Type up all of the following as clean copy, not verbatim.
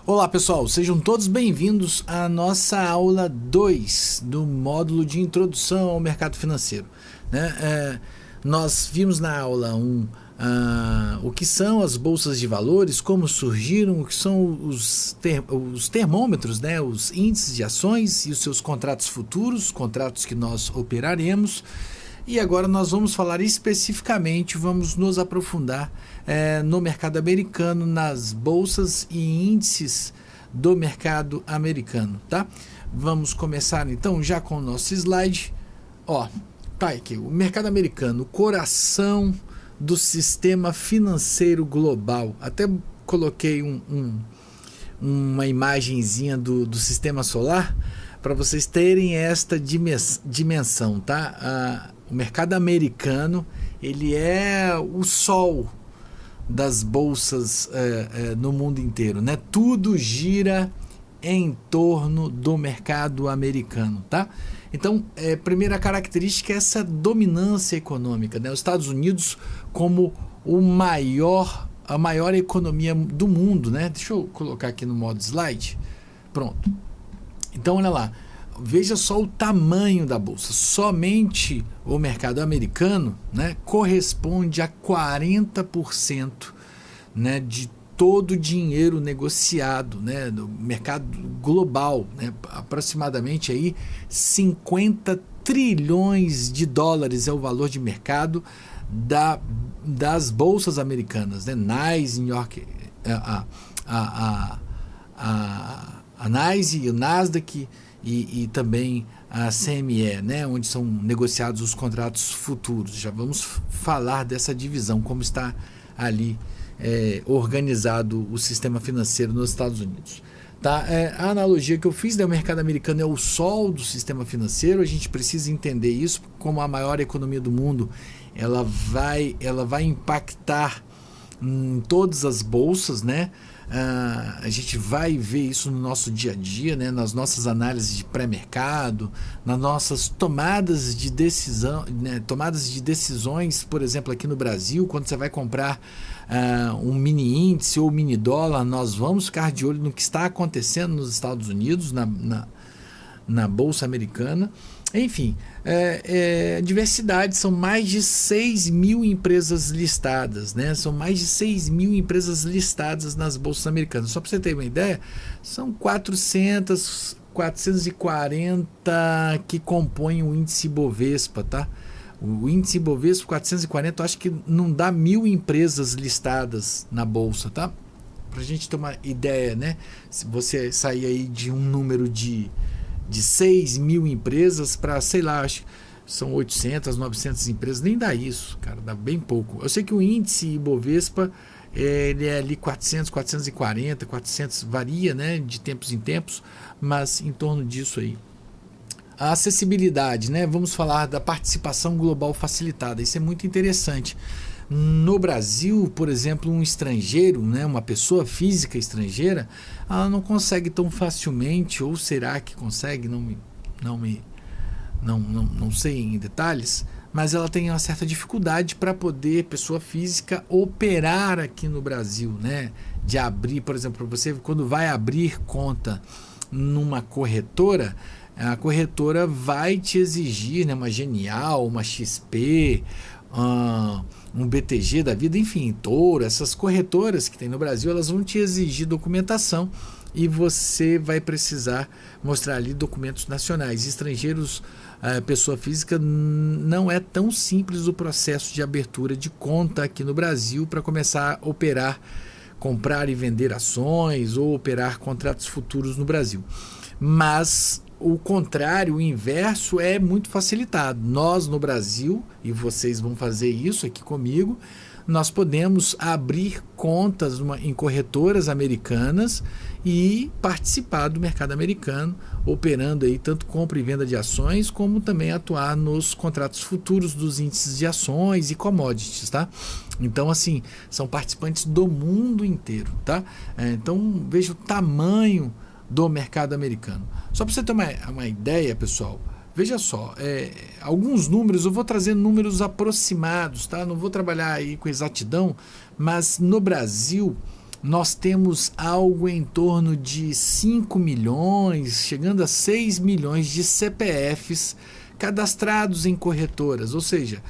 Olá pessoal, sejam todos bem-vindos à nossa aula 2 do módulo de introdução ao mercado financeiro. Nós vimos na aula 1 o que são as bolsas de valores, como surgiram, o que são os termômetros, os índices de ações e os seus contratos futuros, contratos que nós operaremos. E agora nós vamos falar especificamente, vamos nos aprofundar no mercado americano, nas bolsas e índices do mercado americano, tá? Vamos começar então já com o nosso slide. Tá aqui, o mercado americano, o coração do sistema financeiro global. Até coloquei uma imagenzinha do sistema solar para vocês terem esta dimensão, tá? O mercado americano, ele é o sol das bolsas no mundo inteiro, né? Tudo gira em torno do mercado americano, tá? Então, primeira característica é essa dominância econômica, né? Os Estados Unidos como a maior economia do mundo, né? Deixa eu colocar aqui no modo slide. Pronto. Então, olha lá. Veja só o tamanho da bolsa. Somente o mercado americano, né, corresponde a 40%, né, de todo o dinheiro negociado, né, no mercado global, né, aproximadamente aí 50 trilhões de dólares é o valor de mercado das bolsas americanas, né, NYSE, New York, a NYSE e o Nasdaq e também a CME, né, onde são negociados os contratos futuros. Já vamos falar dessa divisão, como está ali organizado o sistema financeiro nos Estados Unidos. Tá? A analogia que eu fiz, o mercado americano é o sol do sistema financeiro. A gente precisa entender isso, como a maior economia do mundo, ela vai impactar em todas as bolsas, né? A gente vai ver isso no nosso dia a dia, né? Nas nossas análises de pré-mercado, nas nossas tomadas de decisão, né? Tomadas de decisões, por exemplo, aqui no Brasil, quando você vai comprar um mini índice ou mini dólar, nós vamos ficar de olho no que está acontecendo nos Estados Unidos, na Bolsa Americana. Enfim, diversidade, são mais de 6 mil empresas listadas, né? São mais de 6 mil empresas listadas nas bolsas americanas. Só para você ter uma ideia, são 440 que compõem o índice Bovespa, tá? O índice Bovespa 440, eu acho que não dá 1.000 empresas listadas na bolsa, tá? Para a gente ter uma ideia, né? Se você sair aí de um número de 6 mil empresas para, sei lá, acho que são 800, 900 empresas, nem dá isso, cara, dá bem pouco. Eu sei que o índice Ibovespa, ele é ali 400, 440, 400, varia, né, de tempos em tempos, mas em torno disso aí. A acessibilidade, né, vamos falar da participação global facilitada, isso é muito interessante. No Brasil, por exemplo, um estrangeiro, né, uma pessoa física estrangeira, ela não consegue tão facilmente, ou será que consegue? Não sei em detalhes, mas ela tem uma certa dificuldade para poder, pessoa física, operar aqui no Brasil, né? De abrir, por exemplo, você quando vai abrir conta numa corretora, a corretora vai te exigir, né, uma Genial, uma XP, um BTG da vida, enfim, Toro, essas corretoras que tem no Brasil, elas vão te exigir documentação e você vai precisar mostrar ali documentos nacionais. Estrangeiros, pessoa física, não é tão simples o processo de abertura de conta aqui no Brasil para começar a operar, comprar e vender ações ou operar contratos futuros no Brasil. Mas o contrário, o inverso é muito facilitado. Nós no Brasil, e vocês vão fazer isso aqui comigo, nós podemos abrir contas em corretoras americanas e participar do mercado americano, operando aí tanto compra e venda de ações, como também atuar nos contratos futuros dos índices de ações e commodities, tá? Então, assim, são participantes do mundo inteiro, tá? Então, veja o tamanho do mercado americano. Só para você ter uma ideia, pessoal, veja só, alguns números, eu vou trazer números aproximados, tá? Não vou trabalhar aí com exatidão, mas no Brasil, nós temos algo em torno de 5 milhões, chegando a 6 milhões de CPFs cadastrados em corretoras, ou seja,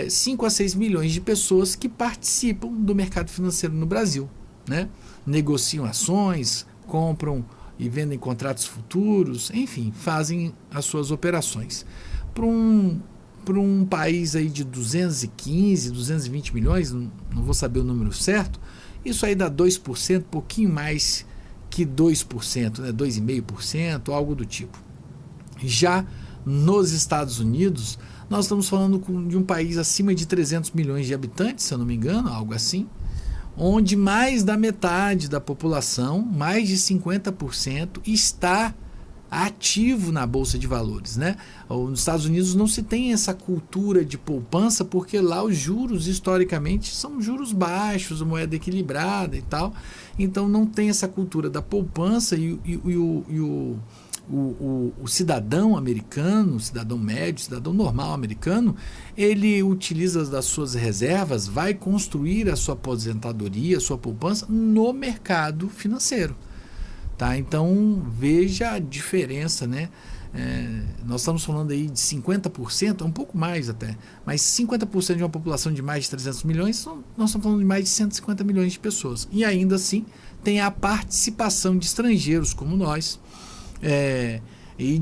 5 a 6 milhões de pessoas que participam do mercado financeiro no Brasil, né? Negociam ações, compram e vendem contratos futuros, enfim, fazem as suas operações. Para um país aí de 215, 220 milhões, não vou saber o número certo, isso aí dá 2%, pouquinho mais que 2%, né? 2,5%, algo do tipo. Já nos Estados Unidos, nós estamos falando de um país acima de 300 milhões de habitantes, se eu não me engano, algo assim, onde mais da metade da população, mais de 50%, está ativo na Bolsa de Valores, né? Nos Estados Unidos não se tem essa cultura de poupança, porque lá os juros, historicamente, são juros baixos, moeda equilibrada e tal, então não tem essa cultura da poupança e o cidadão americano, o cidadão médio, o cidadão normal americano, ele utiliza das suas reservas, vai construir a sua aposentadoria, a sua poupança no mercado financeiro. Tá? Então veja a diferença, né? Nós estamos falando aí de 50%, um pouco mais até, mas 50% de uma população de mais de 300 milhões, nós estamos falando de mais de 150 milhões de pessoas. E ainda assim tem a participação de estrangeiros como nós, e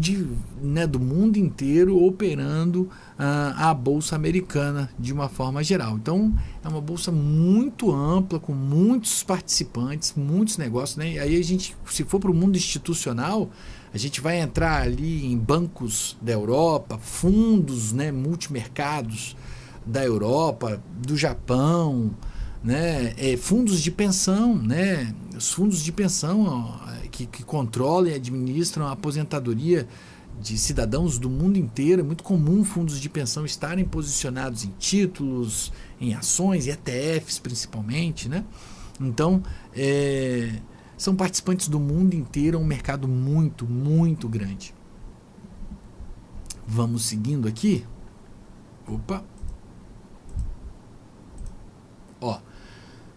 do mundo inteiro operando a Bolsa Americana de uma forma geral. Então é uma bolsa muito ampla, com muitos participantes, muitos negócios, né? E aí a gente, se for para o mundo institucional, a gente vai entrar ali em bancos da Europa, fundos, né, multimercados da Europa, do Japão, né, fundos de pensão, né, os fundos de pensão que controlam e administram a aposentadoria de cidadãos do mundo inteiro. É muito comum fundos de pensão estarem posicionados em títulos, em ações, e ETFs principalmente, né? Então, são participantes do mundo inteiro, é um mercado muito, muito grande. Vamos seguindo aqui. Opa!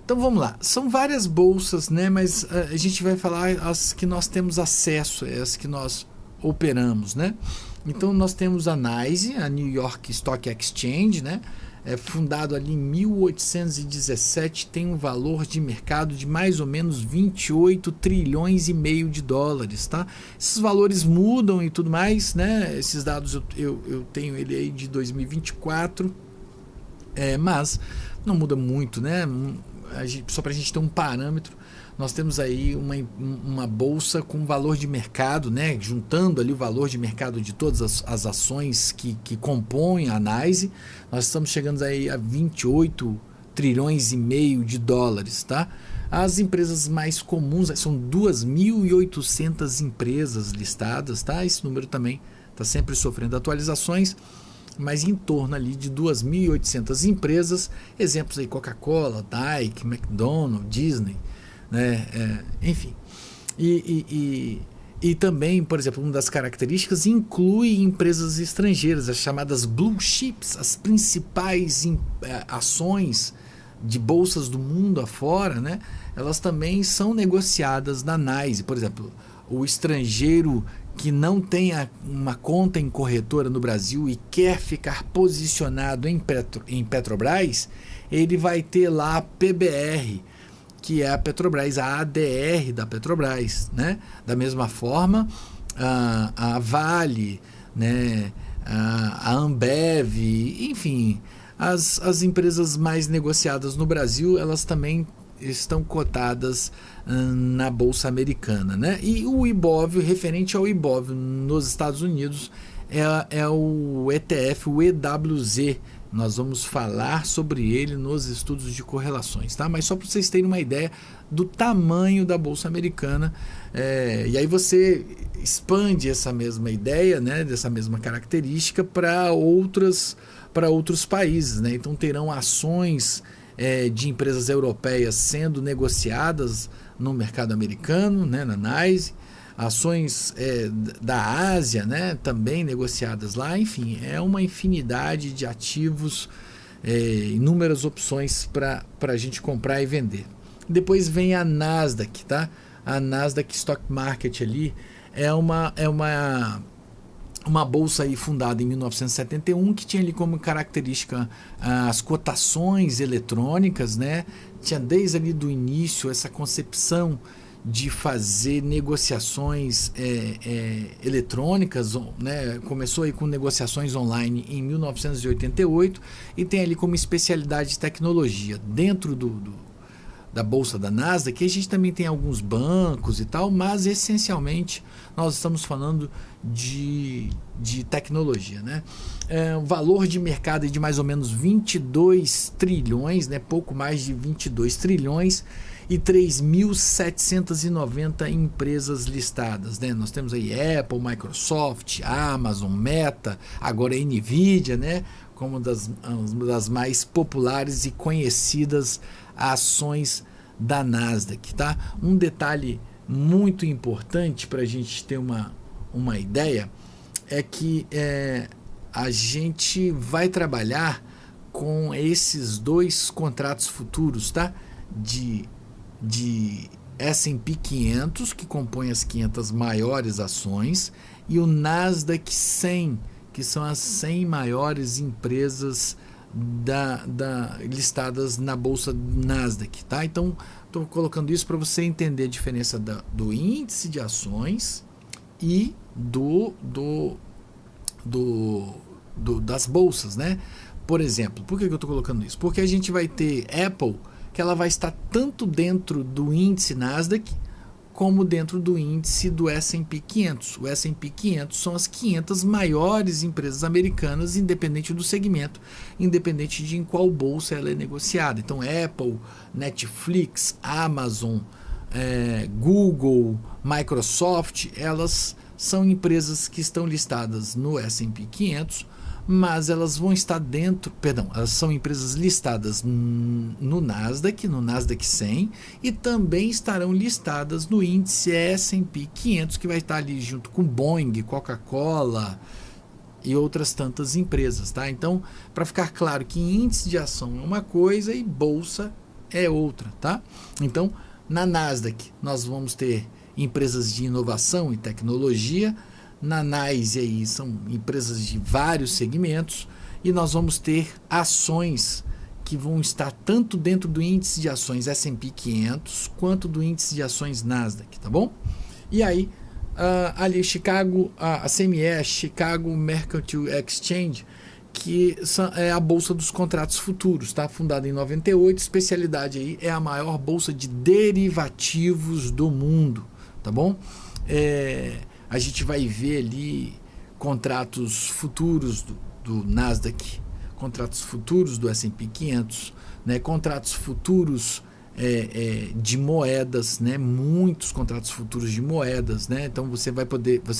Então vamos lá, são várias bolsas, né? Mas a gente vai falar as que nós temos acesso, as que nós operamos, né? Então nós temos a NYSE, a New York Stock Exchange, né? Fundado ali em 1817, tem um valor de mercado de mais ou menos 28 trilhões e meio de dólares, tá? Esses valores mudam e tudo mais, né? Esses dados eu tenho ele aí de 2024, mas não muda muito, né? Só para a gente ter um parâmetro, nós temos aí uma bolsa com valor de mercado, né, juntando ali o valor de mercado de todas as ações que compõem a NYSE, nós estamos chegando aí a 28 trilhões e meio de dólares, tá? As empresas mais comuns, são 2.800 empresas listadas, tá? Esse número também está sempre sofrendo atualizações, mas em torno ali de 2.800 empresas, exemplos aí Coca-Cola, Nike, McDonald's, Disney, né? Enfim. E também, por exemplo, uma das características inclui empresas estrangeiras, as chamadas blue chips, as principais ações de bolsas do mundo afora, né? Elas também são negociadas na NYSE. Por exemplo, o estrangeiro que não tenha uma conta em corretora no Brasil e quer ficar posicionado em Petrobras, ele vai ter lá a PBR, que é a Petrobras, a ADR da Petrobras, né? Da mesma forma, a Vale, né? A Ambev, enfim, as empresas mais negociadas no Brasil, elas também estão cotadas na Bolsa Americana, né? E o IBOV, referente ao IBOV nos Estados Unidos, é o ETF, o EWZ. Nós vamos falar sobre ele nos estudos de correlações, tá? Mas só para vocês terem uma ideia do tamanho da Bolsa Americana, e aí você expande essa mesma ideia, né, dessa mesma característica para outros países, né? Então terão ações de empresas europeias sendo negociadas no mercado americano, né, na NYSE, ações da Ásia, né, também negociadas lá. Enfim, é uma infinidade de ativos, inúmeras opções para a gente comprar e vender. Depois vem a Nasdaq, tá? A Nasdaq Stock Market ali é uma bolsa aí fundada em 1971 que tinha ali como característica as cotações eletrônicas, né? Tinha desde ali do início essa concepção de fazer negociações eletrônicas, né? Começou aí com negociações online em 1988 e tem ali como especialidade tecnologia. Dentro da bolsa da Nasdaq, a gente também tem alguns bancos e tal, mas essencialmente nós estamos falando de tecnologia, né? O valor de mercado é de mais ou menos 22 trilhões, né? Pouco mais de 22 trilhões e 3.790 empresas listadas, né? Nós temos aí Apple, Microsoft, Amazon, Meta, agora a Nvidia, né? Como uma das mais populares e conhecidas ações da Nasdaq, tá? Um detalhe muito importante para a gente ter uma ideia é que a gente vai trabalhar com esses dois contratos futuros, tá? De S&P 500, que compõe as 500 maiores ações, e o Nasdaq 100, que são as 100 maiores empresas listadas na bolsa Nasdaq, tá? Então, estou colocando isso para você entender a diferença do índice de ações e das bolsas, né? Por exemplo, por que eu estou colocando isso? Porque a gente vai ter Apple, que ela vai estar tanto dentro do índice Nasdaq como dentro do índice do S&P 500. O S&P 500 são as 500 maiores empresas americanas, independente do segmento, independente de em qual bolsa ela é negociada. Então, Apple, Netflix, Amazon, Google, Microsoft, elas são empresas que estão listadas no S&P 500, mas elas vão estar elas são empresas listadas no Nasdaq 100, e também estarão listadas no índice S&P 500, que vai estar ali junto com Boeing, Coca-Cola e outras tantas empresas, tá? Então, para ficar claro que índice de ação é uma coisa e bolsa é outra, tá? Então, na Nasdaq nós vamos ter empresas de inovação e tecnologia. Na NYSE aí são empresas de vários segmentos, e nós vamos ter ações que vão estar tanto dentro do índice de ações S&P 500 quanto do índice de ações Nasdaq, tá bom? E aí ali Chicago, a CME, Chicago Mercantile Exchange, que é a bolsa dos contratos futuros, tá? Fundada em 98, especialidade aí é a maior bolsa de derivativos do mundo, tá bom? A gente vai ver ali contratos futuros do Nasdaq, contratos futuros do S&P 500, né? Contratos futuros de moedas, né? Muitos contratos futuros de moedas, né? Então você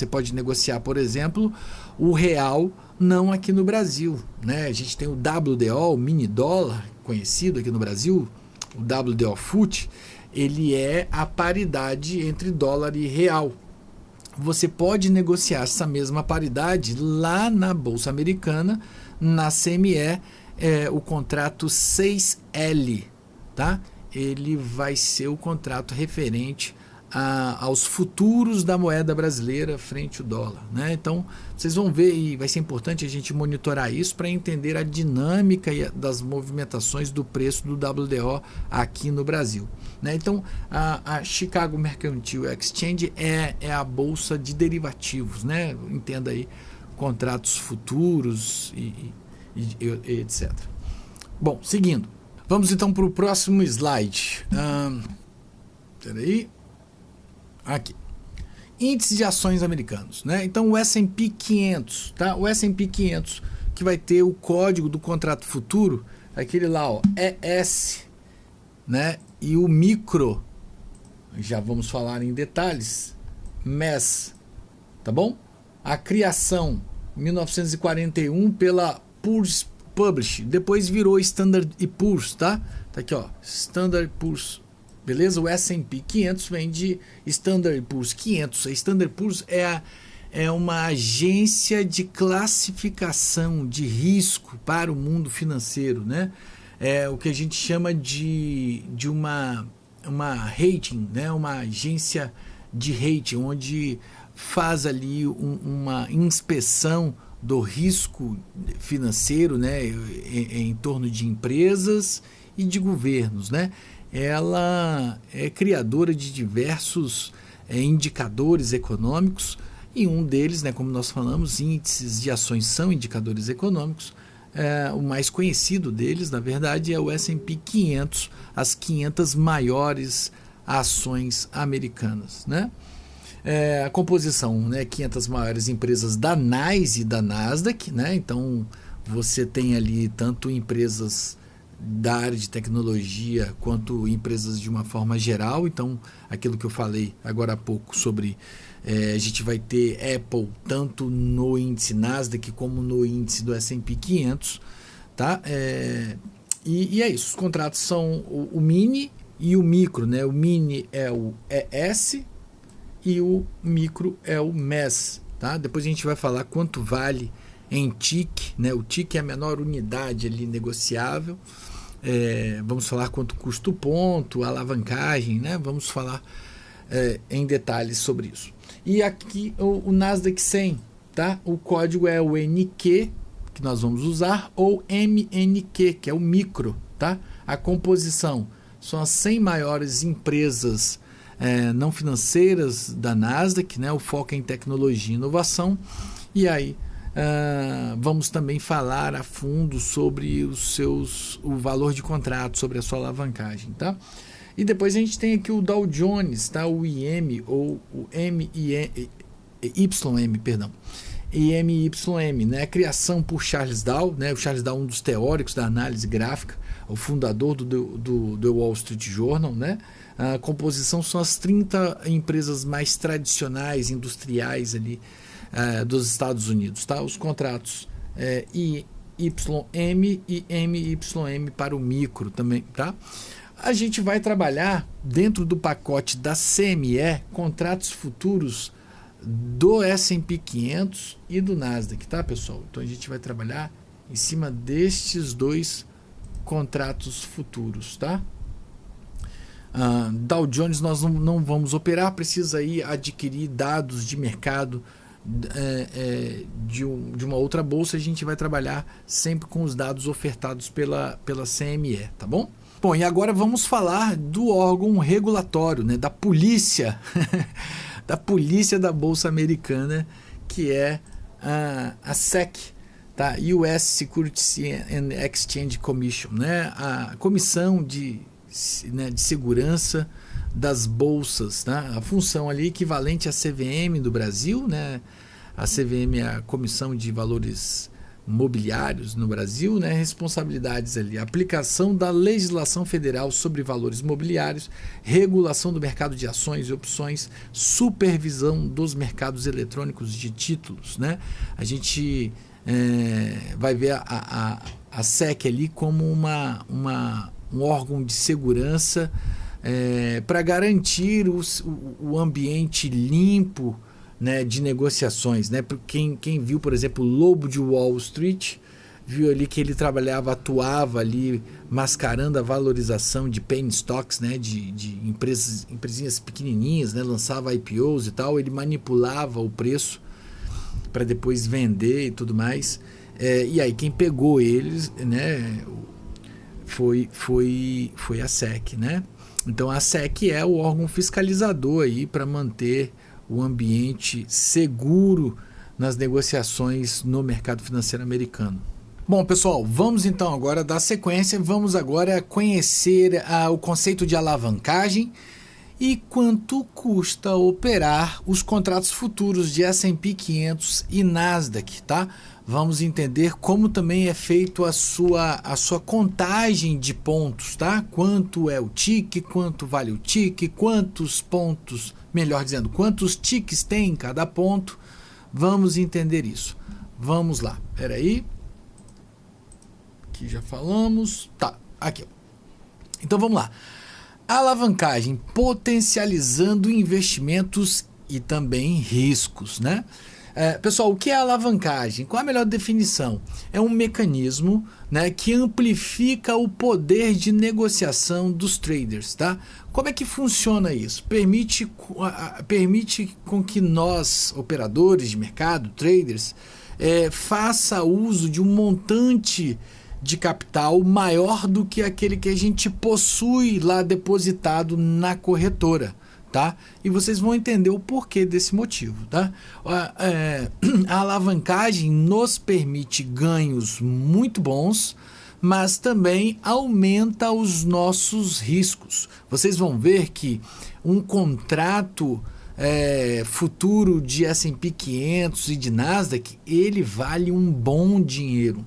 pode negociar, por exemplo, o real, não aqui no Brasil, né? A gente tem o WDO, o mini dólar, conhecido aqui no Brasil, o WDO FUT, ele é a paridade entre dólar e real. Você pode negociar essa mesma paridade lá na Bolsa Americana, na CME, o contrato 6L, tá? Ele vai ser o contrato referente aos futuros da moeda brasileira frente ao dólar, né? Então, vocês vão ver, e vai ser importante a gente monitorar isso para entender a dinâmica das movimentações do preço do WDO aqui no Brasil, né? Então, a Chicago Mercantile Exchange é a bolsa de derivativos, né? Entenda aí, contratos futuros e etc. Bom, seguindo. Vamos então para o próximo slide. Peraí. Aqui. Índice de ações americanos, né? Então o S&P 500, tá? O S&P 500 que vai ter o código do contrato futuro, aquele lá, ó, ES, né? E o micro, já vamos falar em detalhes, MES, tá bom? A criação 1941 pela Poor's Publish, depois virou Standard & Poor's, tá? Tá aqui, ó, Standard & Poor's. Beleza? O S&P 500 vem de Standard & Poor's 500. A Standard & Poor's é uma agência de classificação de risco para o mundo financeiro, né? É o que a gente chama de uma rating, né? Uma agência de rating, onde faz ali uma inspeção do risco financeiro, né? Em torno de empresas e de governos, né? Ela é criadora de diversos indicadores econômicos, e um deles, né, como nós falamos, índices de ações são indicadores econômicos. O mais conhecido deles, na verdade, é o S&P 500, as 500 maiores ações americanas, né? A composição, né, 500 maiores empresas da NYSE e da Nasdaq, né? Então você tem ali tanto empresas da área de tecnologia quanto empresas de uma forma geral. Então aquilo que eu falei agora há pouco sobre a gente vai ter Apple tanto no índice Nasdaq como no índice do S&P 500, tá? E é isso, os contratos são o mini e o micro, né? O mini é o ES e o micro é o MES, tá? Depois a gente vai falar quanto vale em TIC, né? O TIC é a menor unidade ali negociável. Vamos falar quanto custa o ponto, a alavancagem, né? Vamos falar em detalhes sobre isso. E aqui o Nasdaq 100, tá? O código é o NQ, que nós vamos usar, ou MNQ, que é o micro, tá? A composição são as 100 maiores empresas não financeiras da Nasdaq, né? O foco é em tecnologia e inovação. E aí vamos também falar a fundo sobre o valor de contrato, sobre a sua alavancagem, tá? E depois a gente tem aqui o Dow Jones, tá? O IM, ou o YM, perdão. IMYM, né? Criação por Charles Dow, né? O Charles Dow, um dos teóricos da análise gráfica, o fundador do Wall Street Journal, né? A composição são as 30 empresas mais tradicionais, industriais ali dos Estados Unidos, tá? Os contratos IYM e MYM para o micro também, tá? A gente vai trabalhar dentro do pacote da CME contratos futuros do S&P 500 e do Nasdaq, tá, pessoal? Então a gente vai trabalhar em cima destes dois contratos futuros, tá? Dow Jones nós não vamos operar, precisa aí adquirir dados de mercado de uma outra bolsa. A gente vai trabalhar sempre com os dados ofertados pela CME, tá bom? Bom, e agora vamos falar do órgão regulatório, né, da polícia, da polícia da Bolsa Americana, que é a SEC, tá? US Securities and Exchange Commission, né? A Comissão de Segurança das Bolsas, tá? A função ali equivalente à CVM do Brasil, né? A CVM é a Comissão de Valores Mobiliários no Brasil, né? Responsabilidades ali: aplicação da legislação federal sobre valores mobiliários, regulação do mercado de ações e opções, supervisão dos mercados eletrônicos de títulos, né? A gente vai ver a SEC ali como um órgão de segurança para garantir o ambiente limpo, né, de negociações, né? Quem viu, por exemplo, o Lobo de Wall Street, viu ali que ele atuava ali mascarando a valorização de penny stocks, né, de empresinhas pequenininhas, né, lançava IPOs e tal, ele manipulava o preço para depois vender e tudo mais. E aí quem pegou eles, né, foi a SEC, né? Então a SEC é o órgão fiscalizador aí para manter o ambiente seguro nas negociações no mercado financeiro americano. Bom, pessoal, vamos então agora dar sequência, vamos agora conhecer o conceito de alavancagem e quanto custa operar os contratos futuros de S&P 500 e Nasdaq, tá? Vamos entender como também é feito a sua contagem de pontos, tá? Quanto é o TIC, quanto vale o TIC, quantos pontos, melhor dizendo, quantos TICs tem em cada ponto. Vamos entender isso. Vamos lá, peraí. Aqui já falamos. Tá, aqui. Então vamos lá. Alavancagem, potencializando investimentos e também riscos, né? Pessoal, o que é alavancagem? Qual a melhor definição? É um mecanismo, né, que amplifica o poder de negociação dos traders, tá? Como é que funciona isso? Permite com que nós, operadores de mercado, traders, faça uso de um montante de capital maior do que aquele que a gente possui lá depositado na corretora. Tá? E vocês vão entender o porquê desse motivo. Tá? A alavancagem nos permite ganhos muito bons, mas também aumenta os nossos riscos. Vocês vão ver que um contrato futuro de S&P 500 e de Nasdaq, ele vale um bom dinheiro.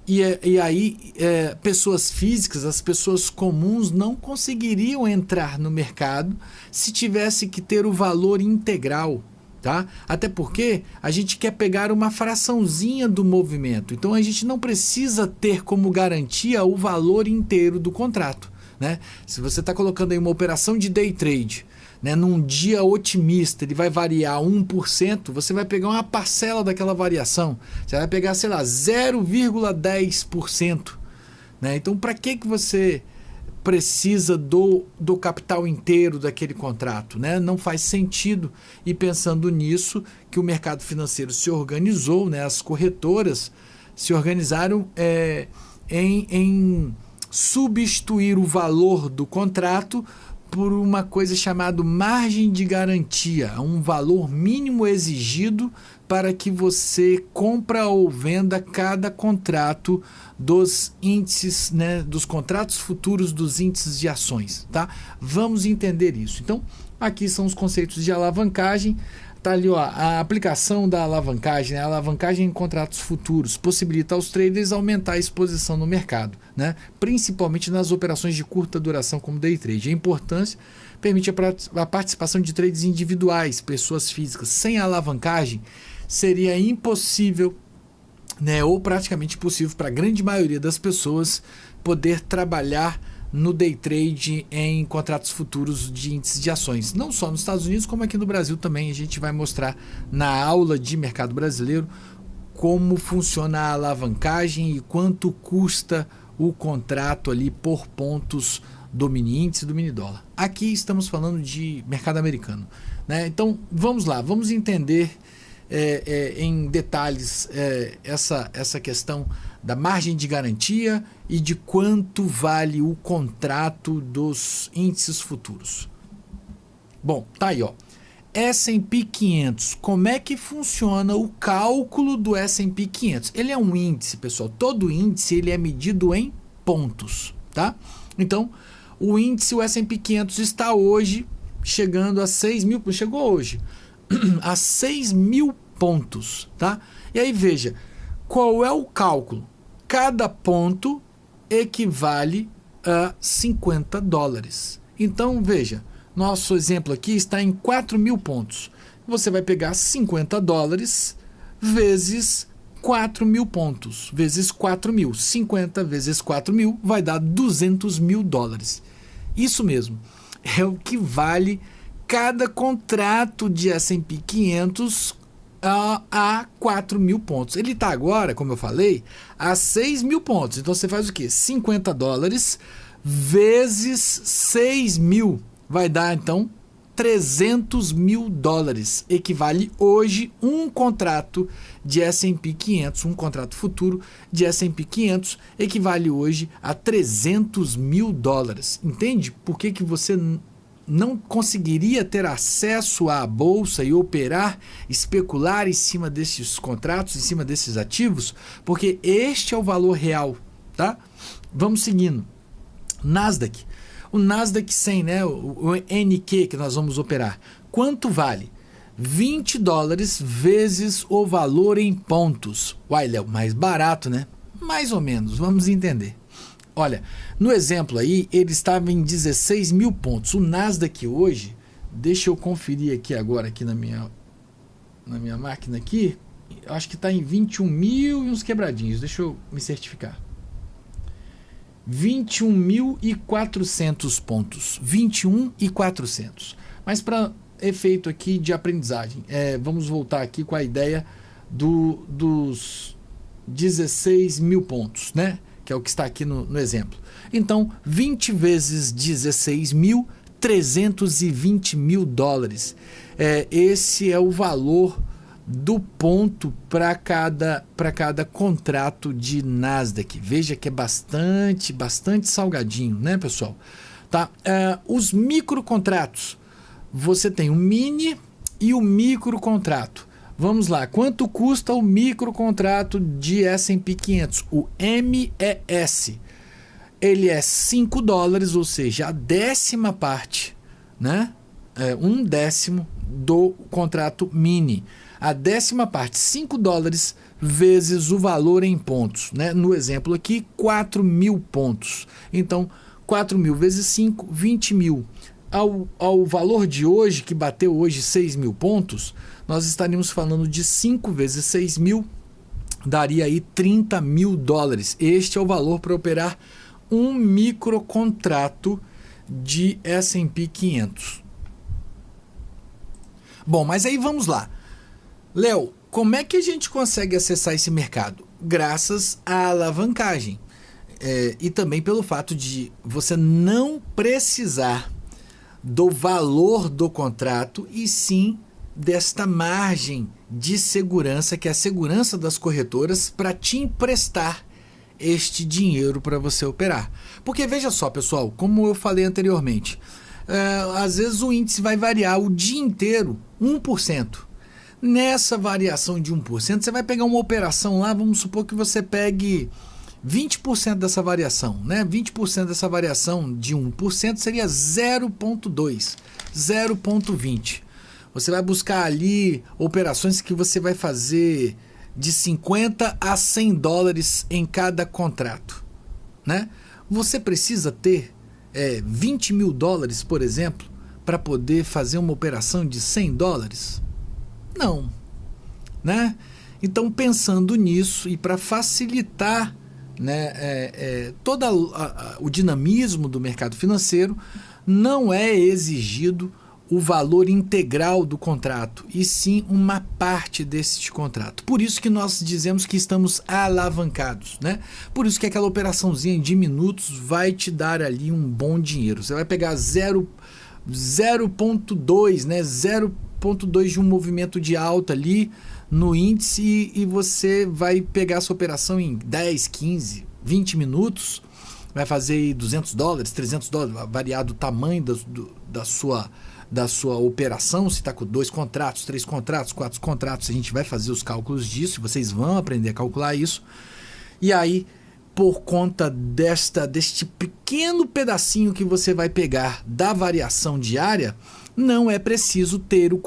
E aí, pessoas físicas, as pessoas comuns não conseguiriam entrar no mercado se tivesse que ter o valor integral, tá? Até porque a gente quer pegar uma fraçãozinha do movimento. Então a gente não precisa ter como garantia o valor inteiro do contrato, né? Se você está colocando aí uma operação de day trade, né, num dia otimista, ele vai variar 1%, você vai pegar uma parcela daquela variação. Você vai pegar, sei lá, 0,10%. Né? Então, para que você precisa do capital inteiro daquele contrato? Né? Não faz sentido. E pensando nisso, que o mercado financeiro se organizou, né, as corretoras se organizaram em substituir o valor do contrato por uma coisa chamada margem de garantia, um valor mínimo exigido para que você compra ou venda cada contrato dos índices, né, dos contratos futuros dos índices de ações. Tá? Vamos entender isso. Então, aqui são os conceitos de alavancagem. Tá ali, ó, a aplicação da alavancagem, né? A alavancagem em contratos futuros possibilita aos traders aumentar a exposição no mercado, né? Principalmente nas operações de curta duração como day trade. A importância permite a participação de trades individuais, pessoas físicas. Sem a alavancagem seria impossível, né, ou praticamente impossível para a grande maioria das pessoas poder trabalhar no day trade em contratos futuros de índices de ações. Não só nos Estados Unidos, como aqui no Brasil também. A gente vai mostrar na aula de mercado brasileiro como funciona a alavancagem e quanto custa o contrato ali por pontos do mini índice e do mini dólar. Aqui estamos falando de mercado americano, né? Então vamos lá, vamos entender em detalhes essa questão da margem de garantia e de quanto vale o contrato dos índices futuros. Bom, tá aí, ó. S&P 500. Como é que funciona o cálculo do S&P 500? Ele é um índice, pessoal. Todo índice ele é medido em pontos, tá? Então, o índice, o S&P 500 está hoje chegando a 6 mil, chegou hoje a 6 mil pontos, tá? E aí veja, qual é o cálculo? Cada ponto equivale a 50 dólares. Então, veja, nosso exemplo aqui está em 4 mil pontos. Você vai pegar 50 dólares vezes 4 mil pontos, vezes 4 mil. 50 vezes 4 mil vai dar 200 mil dólares. Isso mesmo, é o que vale cada contrato de S&P 500 a 4 mil pontos. Ele está agora, como eu falei, a 6 mil pontos. Então você faz o quê? 50 dólares vezes 6 mil. Vai dar, então, 300 mil dólares. Equivale hoje um contrato de S&P 500, um contrato futuro de S&P 500, equivale hoje a 300 mil dólares. Entende por que você não conseguiria ter acesso à bolsa e operar, especular em cima desses contratos, em cima desses ativos? Porque este é o valor real, tá? Vamos seguindo. Nasdaq. O Nasdaq 100, né? O NQ que nós vamos operar. Quanto vale? 20 dólares vezes o valor em pontos. Uai, Léo, mais barato, né? Mais ou menos, vamos entender. Olha, no exemplo aí, ele estava em 16 mil pontos. O Nasdaq hoje, deixa eu conferir aqui agora, aqui na minha máquina aqui, acho que está em 21 mil e uns quebradinhos. Deixa eu me certificar. 21.400 pontos. 21.400. Mas para efeito aqui de aprendizagem. Vamos voltar aqui com a ideia dos 16 mil pontos, né? Que é o que está aqui no exemplo. Então, 20 vezes 16 mil, 320 mil dólares. Esse é o valor do ponto para cada contrato de Nasdaq. Veja que é bastante salgadinho, né, pessoal? Tá? Os microcontratos. Você tem o mini e o microcontrato. Vamos lá, quanto custa o microcontrato de S&P 500? O MES. Ele é 5 dólares, ou seja, a décima parte, né? Um décimo do contrato mini. A décima parte, 5 dólares vezes o valor em pontos, né? No exemplo aqui, 4 mil pontos. Então, 4 mil vezes 5, 20 mil. Ao valor de hoje, que bateu hoje 6 mil pontos, nós estaríamos falando de 5 vezes 6 mil, daria aí 30 mil dólares. Este é o valor para operar um microcontrato de S&P 500. Bom, mas aí vamos lá. Léo, como é que a gente consegue acessar esse mercado? Graças à alavancagem. E também pelo fato de você não precisar do valor do contrato e sim desta margem de segurança, que é a segurança das corretoras, para te emprestar este dinheiro para você operar. Porque veja só, pessoal, como eu falei anteriormente, às vezes o índice vai variar o dia inteiro 1%. Nessa variação de 1%, você vai pegar uma operação lá, vamos supor que você pegue 20% dessa variação, né? 20% dessa variação de 1% seria 0,2, 0,20. Você vai buscar ali operações que você vai fazer de 50 a 100 dólares em cada contrato, né? Você precisa ter 20 mil dólares, por exemplo, para poder fazer uma operação de 100 dólares? Não, né? Então, pensando nisso e para facilitar, né, todo o dinamismo do mercado financeiro, não é exigido o valor integral do contrato, e sim uma parte desse contrato. Por isso que nós dizemos que estamos alavancados, né? Por isso que aquela operaçãozinha de minutos vai te dar ali um bom dinheiro. Você vai pegar 0,2, né? 0,2 de um movimento de alta ali no índice e você vai pegar essa operação em 10, 15, 20 minutos, vai fazer 200 dólares, 300 dólares, variado o tamanho da sua operação, se está com 2 contratos, 3 contratos, 4 contratos, a gente vai fazer os cálculos disso, vocês vão aprender a calcular isso. E aí, por conta deste pequeno pedacinho que você vai pegar da variação diária, não é preciso ter o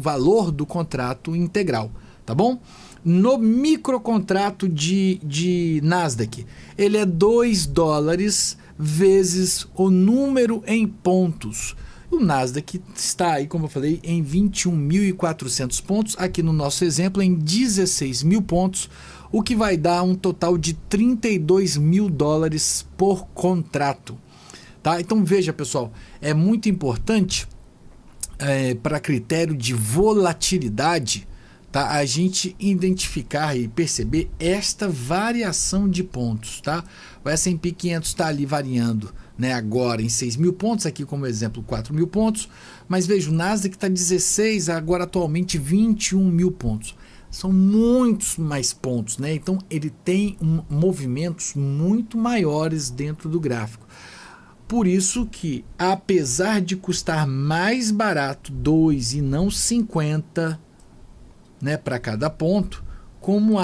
valor do contrato integral, tá bom? No microcontrato de Nasdaq, ele é 2 dólares vezes o número em pontos. O Nasdaq está aí, como eu falei, em 21.400 pontos, aqui no nosso exemplo em 16 mil pontos, o que vai dar um total de 32 mil dólares por contrato. Tá? Então veja, pessoal, é muito importante para critério de volatilidade, tá? A gente identificar e perceber esta variação de pontos. Tá? O S&P 500 está ali variando, né, agora em 6 mil pontos, aqui como exemplo 4 mil pontos, mas veja, o Nasdaq está 16, agora atualmente 21 mil pontos. São muitos mais pontos, né? Então ele tem movimentos muito maiores dentro do gráfico. Por isso que, apesar de custar mais barato 2 e não 50, né, para cada ponto, como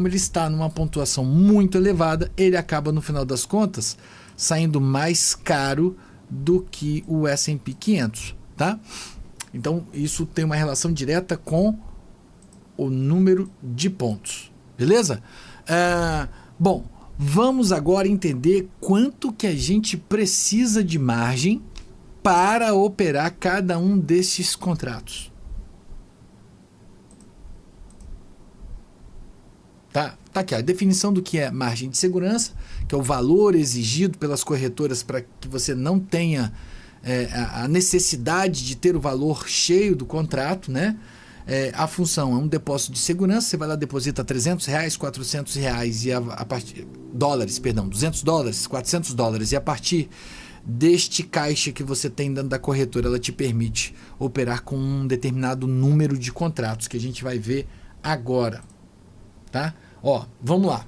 ele está numa pontuação muito elevada, ele acaba no final das contas saindo mais caro do que o S&P 500, tá? Então isso tem uma relação direta com o número de pontos, beleza? Bom, vamos agora entender quanto que a gente precisa de margem para operar cada um desses contratos. Tá aqui a definição do que é margem de segurança, que é o valor exigido pelas corretoras para que você não tenha a necessidade de ter o valor cheio do contrato, né? A função é um depósito de segurança, você vai lá, deposita R$300, R$400 e a partir $200, $400, e a partir deste caixa que você tem dentro da corretora, ela te permite operar com um determinado número de contratos, que a gente vai ver agora, tá? Ó, vamos lá.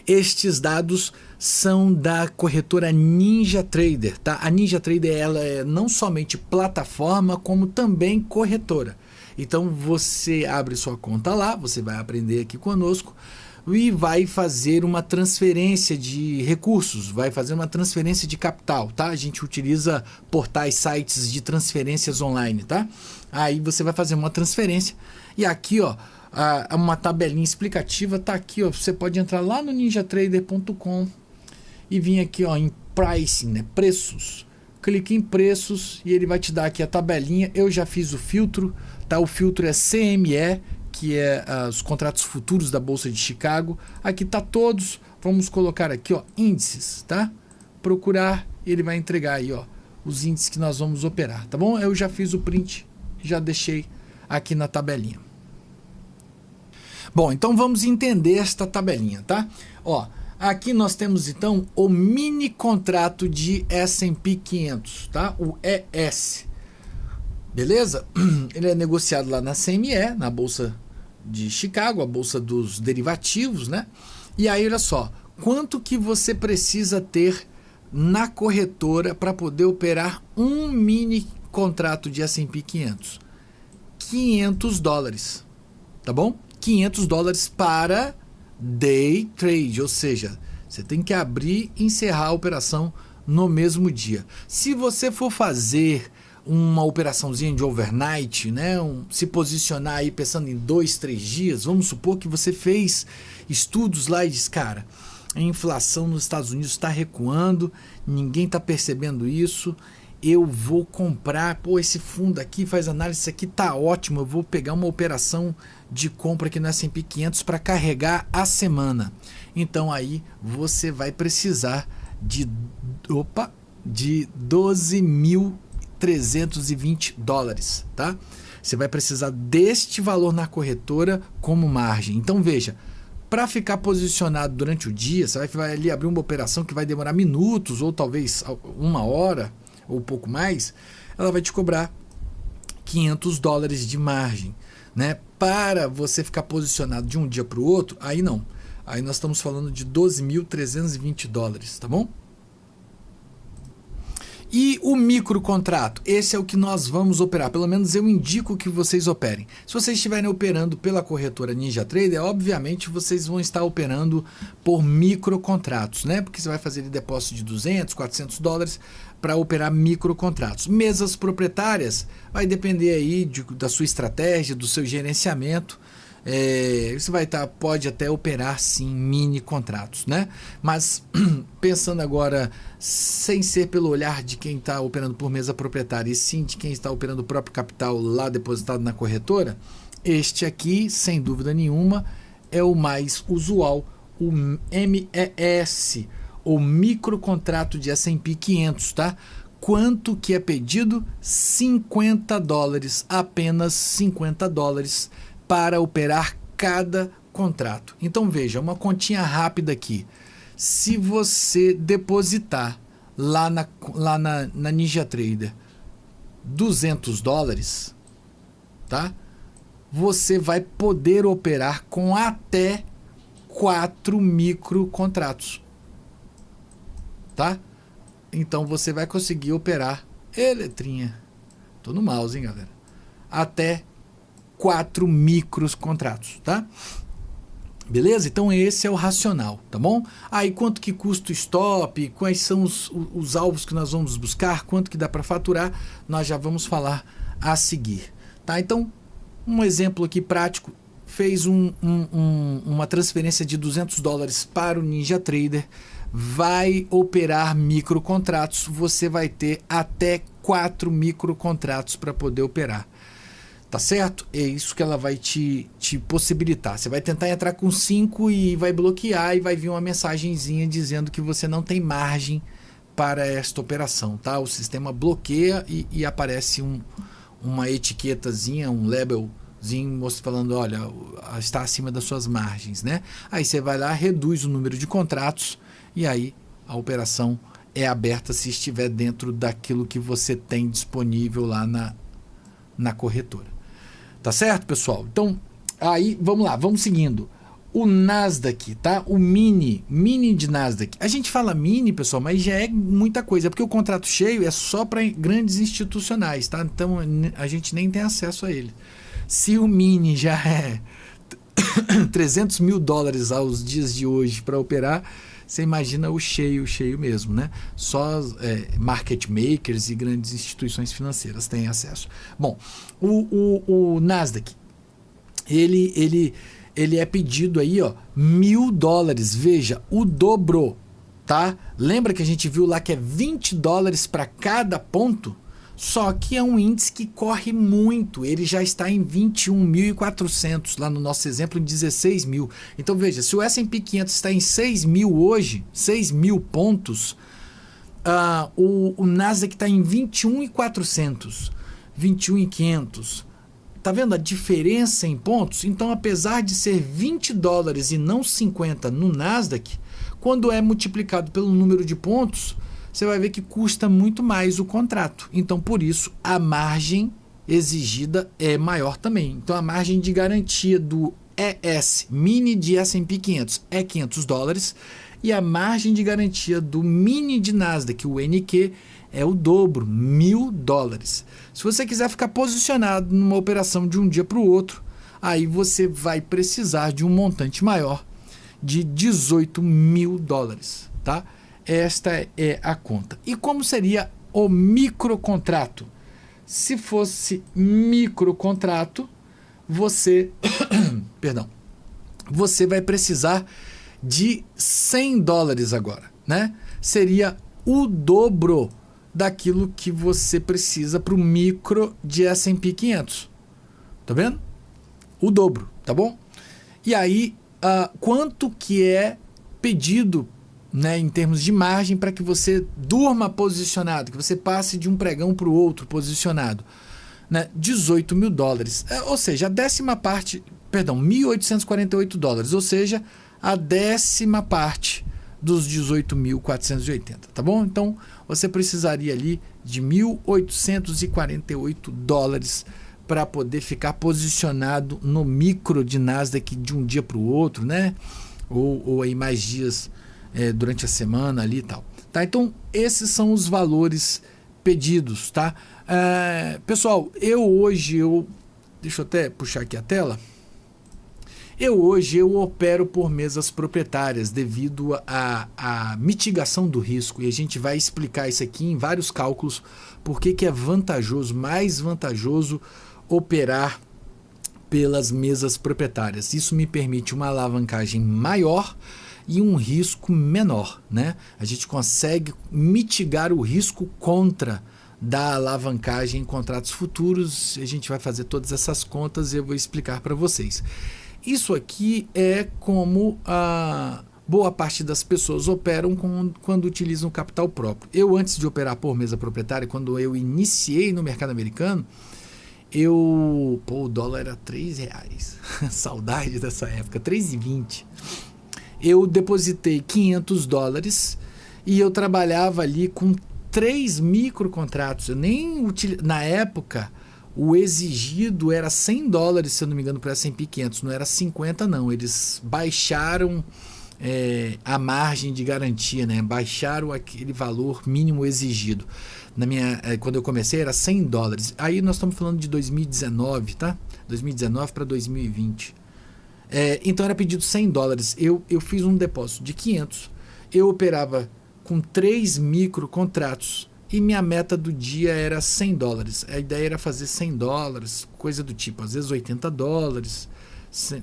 Estes dados são da corretora NinjaTrader, tá? A NinjaTrader, ela é não somente plataforma, como também corretora. Então você abre sua conta lá, você vai aprender aqui conosco e vai fazer uma transferência de recursos, vai fazer uma transferência de capital, tá? A gente utiliza portais, sites de transferências online, tá? Aí você vai fazer uma transferência e aqui, ó, uma tabelinha explicativa tá aqui, ó. Você pode entrar lá no ninjatrader.com e vir aqui, ó, em pricing, né? Preços. Clique em preços e ele vai te dar aqui a tabelinha. Eu já fiz o filtro, tá? O filtro é CME, que é os contratos futuros da Bolsa de Chicago. Aqui tá todos. Vamos colocar aqui, ó, índices, tá? Procurar, ele vai entregar aí, ó, os índices que nós vamos operar, tá bom? Eu já fiz o print, já deixei aqui na tabelinha. Bom, então vamos entender esta tabelinha, tá? Ó, aqui nós temos então o mini contrato de S&P 500, tá? O ES. Beleza? Ele é negociado lá na CME, na Bolsa de Chicago, a Bolsa dos Derivativos, né? E aí, olha só, quanto que você precisa ter na corretora para poder operar um mini contrato de S&P 500? $500, tá bom? $500 para day trade, ou seja, você tem que abrir e encerrar a operação no mesmo dia. Se você for fazer uma operaçãozinha de overnight, né, se posicionar aí pensando em 2, 3 dias, vamos supor que você fez estudos lá e diz, cara, a inflação nos Estados Unidos está recuando, ninguém está percebendo isso, eu vou comprar, pô, esse fundo aqui faz análise, isso aqui tá ótimo, eu vou pegar uma operação de compra aqui no S&P 500 para carregar a semana. Então aí você vai precisar de $12.320, tá? Você vai precisar deste valor na corretora como margem. Então veja, para ficar posicionado durante o dia, você vai ali abrir uma operação que vai demorar minutos ou talvez 1 hora ou pouco mais, ela vai te cobrar $500 de margem, né? Para você ficar posicionado de um dia para o outro, aí não. Aí nós estamos falando de $12.320, tá bom? E o micro contrato, esse é o que nós vamos operar, pelo menos eu indico que vocês operem. Se vocês estiverem operando pela corretora NinjaTrader, obviamente vocês vão estar operando por micro contratos, né? Porque você vai fazer depósito de $200, $400 para operar micro contratos. Mesas proprietárias, vai depender aí da sua estratégia, do seu gerenciamento. Você pode até operar sim mini contratos, né? Mas pensando agora, sem ser pelo olhar de quem está operando por mesa proprietária, e sim de quem está operando o próprio capital lá depositado na corretora, este aqui, sem dúvida nenhuma, é o mais usual, o MES, o micro contrato de S&P 500, tá? Quanto que é pedido? $50, apenas $50 para operar cada contrato. Então veja, uma continha rápida aqui. Se você depositar lá na NinjaTrader $200, tá? Você vai poder operar com até 4 micro contratos, tá? Então você vai conseguir operar, letrinha, tô no mouse, hein, galera, até 4 micros contratos, tá? Beleza? Então esse é o racional, tá bom? Aí quanto que custa o stop, quais são os alvos que nós vamos buscar, quanto que dá para faturar, nós já vamos falar a seguir, tá? Então, um exemplo aqui prático, fez uma transferência de $200 para o NinjaTrader, vai operar micro contratos, você vai ter até 4 micro contratos para poder operar. Tá certo? É isso que ela vai te possibilitar. Você vai tentar entrar com 5 e vai bloquear e vai vir uma mensagenzinha dizendo que você não tem margem para esta operação, tá? O sistema bloqueia e aparece uma etiquetazinha, um labelzinho falando, olha, está acima das suas margens, né? Aí você vai lá, reduz o número de contratos e aí a operação é aberta se estiver dentro daquilo que você tem disponível lá na corretora. Tá certo, pessoal? Então, aí, vamos lá, vamos seguindo. O Nasdaq, tá? O mini de Nasdaq. A gente fala mini, pessoal, mas já é muita coisa, porque o contrato cheio é só para grandes institucionais, tá? Então, a gente nem tem acesso a ele. Se o mini já é $300 mil aos dias de hoje para operar, você imagina o cheio mesmo, né? Só market makers e grandes instituições financeiras têm acesso. Bom, o Nasdaq, ele é pedido aí, ó, $1.000. Veja, o dobro, tá? Lembra que a gente viu lá que é $20 para cada ponto? Só que é um índice que corre muito. Ele já está em 21.400, lá no nosso exemplo em 16 mil. Então veja, se o S&P 500 está em 6 mil hoje, 6 mil pontos, o Nasdaq está em 21.400, 21.500. Tá vendo a diferença em pontos? Então, apesar de ser $20 e não 50 no Nasdaq, quando é multiplicado pelo número de pontos, você vai ver que custa muito mais o contrato. Então, por isso, a margem exigida é maior também. Então, a margem de garantia do ES, mini de S&P 500, é $500 e a margem de garantia do mini de Nasdaq, o NQ, é o dobro, $1.000. Se você quiser ficar posicionado numa operação de um dia para o outro, aí você vai precisar de um montante maior de $18 mil, tá? Esta é a conta. E como seria o microcontrato? Se fosse microcontrato, você vai precisar de $100 agora, né? Seria o dobro daquilo que você precisa para o micro de S&P 500. Tá vendo? O dobro, tá bom? E aí, quanto que é pedido, né, em termos de margem para que você durma posicionado, que você passe de um pregão para o outro posicionado, né? $18 mil. Ou seja, a décima parte, perdão, $1.848, ou seja, a décima parte dos 18.480, tá bom? Então, você precisaria ali de $1.848 para poder ficar posicionado no micro de Nasdaq de um dia para o outro, né? Ou aí mais dias durante a semana ali e tal. Tá? Então, esses são os valores pedidos, tá? Pessoal, deixa eu até puxar aqui a tela. Hoje eu opero por mesas proprietárias devido à mitigação do risco, e a gente vai explicar isso aqui em vários cálculos, porque que é vantajoso, mais vantajoso operar pelas mesas proprietárias. Isso me permite uma alavancagem maior e um risco menor, né? A gente consegue mitigar o risco contra da alavancagem em contratos futuros. A gente vai fazer todas essas contas e eu vou explicar para vocês. Isso aqui é como a boa parte das pessoas operam quando utilizam capital próprio. Eu, antes de operar por mesa proprietária, quando eu iniciei no mercado americano, o dólar era R$3. Saudade dessa época, 3,20. Eu depositei $500 e eu trabalhava ali com 3 microcontratos. Na época, o exigido era $100, se eu não me engano, para S&P 500. Não era 50, não. Eles baixaram a margem de garantia, né? Baixaram aquele valor mínimo exigido. Quando eu comecei era $100. Aí nós estamos falando de 2019, tá? 2019 para 2020. Então era pedido $100. Eu fiz um depósito de 500. Eu operava com 3 microcontratos. E minha meta do dia era $100. A ideia era fazer $100, coisa do tipo, às vezes $80,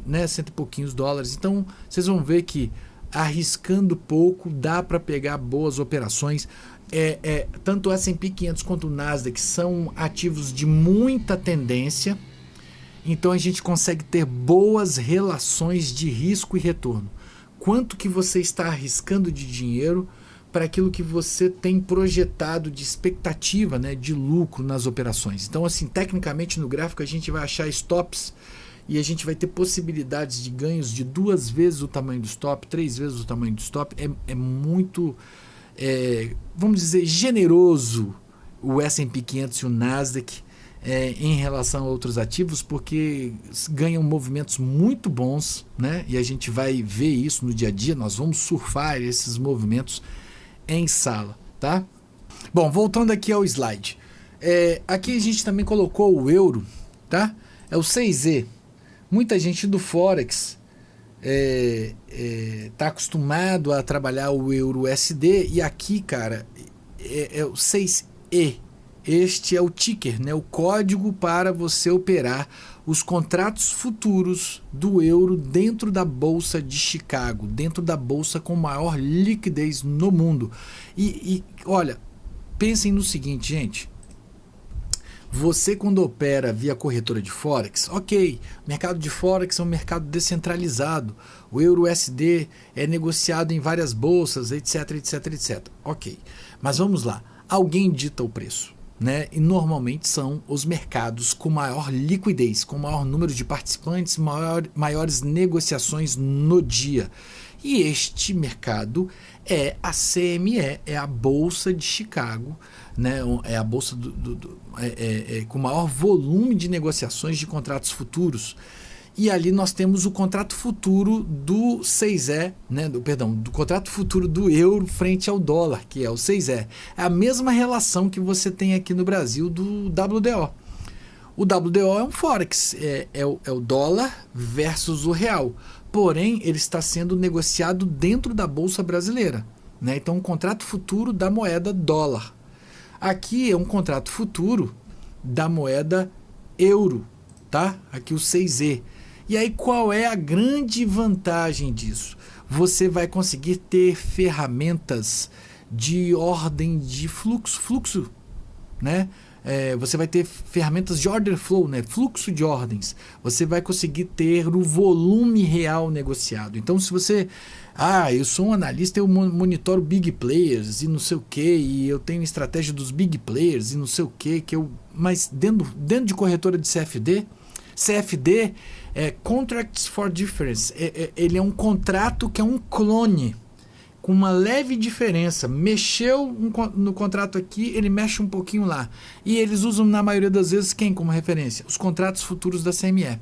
né, cento e pouquinhos dólares. Então, vocês vão ver que arriscando pouco dá para pegar boas operações. Tanto o S&P 500 quanto o Nasdaq são ativos de muita tendência. Então, a gente consegue ter boas relações de risco e retorno. Quanto que você está arriscando de dinheiro, para aquilo que você tem projetado de expectativa, né, de lucro nas operações. Então, assim, tecnicamente no gráfico a gente vai achar stops e a gente vai ter possibilidades de ganhos de 2 vezes o tamanho do stop, 3 vezes o tamanho do stop. É muito, vamos dizer, generoso o S&P 500 e o Nasdaq em relação a outros ativos, porque ganham movimentos muito bons, né? E a gente vai ver isso no dia a dia, nós vamos surfar esses movimentos em sala, tá? Bom, voltando aqui ao slide. Aqui a gente também colocou o euro, tá? É o 6E. Muita gente do Forex tá acostumado a trabalhar o euro USD e aqui, cara, é o 6E. Este é o ticker, né, o código para você operar os contratos futuros do euro dentro da Bolsa de Chicago, dentro da bolsa com maior liquidez no mundo. E olha, pensem no seguinte, gente. Você quando opera via corretora de Forex, ok, o mercado de Forex é um mercado descentralizado, o euro USD é negociado em várias bolsas, etc, etc, etc. Ok, mas vamos lá, alguém dita o preço. Né? E normalmente são os mercados com maior liquidez, com maior número de participantes, maiores negociações no dia. E este mercado é a CME, é a Bolsa de Chicago, né? É a bolsa com maior volume de negociações de contratos futuros. E ali nós temos o contrato futuro do 6E, né? do contrato futuro do euro frente ao dólar, que é o 6E. É a mesma relação que você tem aqui no Brasil do WDO. O WDO é um Forex, é o dólar versus o real. Porém, ele está sendo negociado dentro da Bolsa Brasileira. Né? Então, um contrato futuro da moeda dólar. Aqui é um contrato futuro da moeda euro. Tá? Aqui o 6E. E aí qual é a grande vantagem disso? Você vai conseguir ter ferramentas de ordem de fluxo, né? Você vai ter ferramentas de order flow, né? Fluxo de ordens. Você vai conseguir ter o volume real negociado. Então, se você... eu sou um analista, eu monitoro big players e não sei o que, e eu tenho estratégia dos big players e não sei o que, mas dentro de corretora de CFD é Contracts for Difference. Ele é um contrato que é um clone, com uma leve diferença. Mexeu no contrato aqui, ele mexe um pouquinho lá. E eles usam, na maioria das vezes, quem como referência? Os contratos futuros da CME.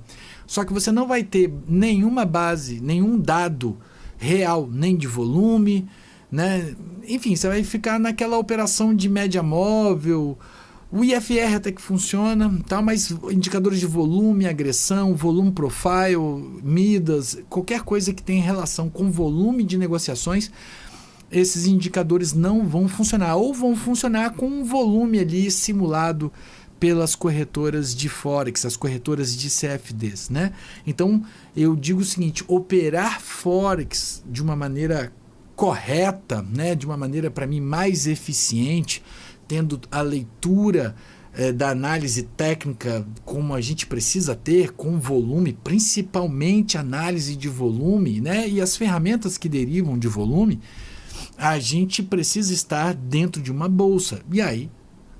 Só que você não vai ter nenhuma base, nenhum dado real, nem de volume, né? Enfim, você vai ficar naquela operação de média móvel. O IFR até que funciona, tá? Mas indicadores de volume, agressão, volume profile, Midas, qualquer coisa que tenha relação com volume de negociações, esses indicadores não vão funcionar. Ou vão funcionar com um volume ali simulado pelas corretoras de Forex, as corretoras de CFDs, né? Então, eu digo o seguinte, operar Forex de uma maneira correta, né? De uma maneira, para mim, mais eficiente, tendo a leitura da análise técnica como a gente precisa ter, com volume, principalmente análise de volume, né? E as ferramentas que derivam de volume, a gente precisa estar dentro de uma bolsa. E aí,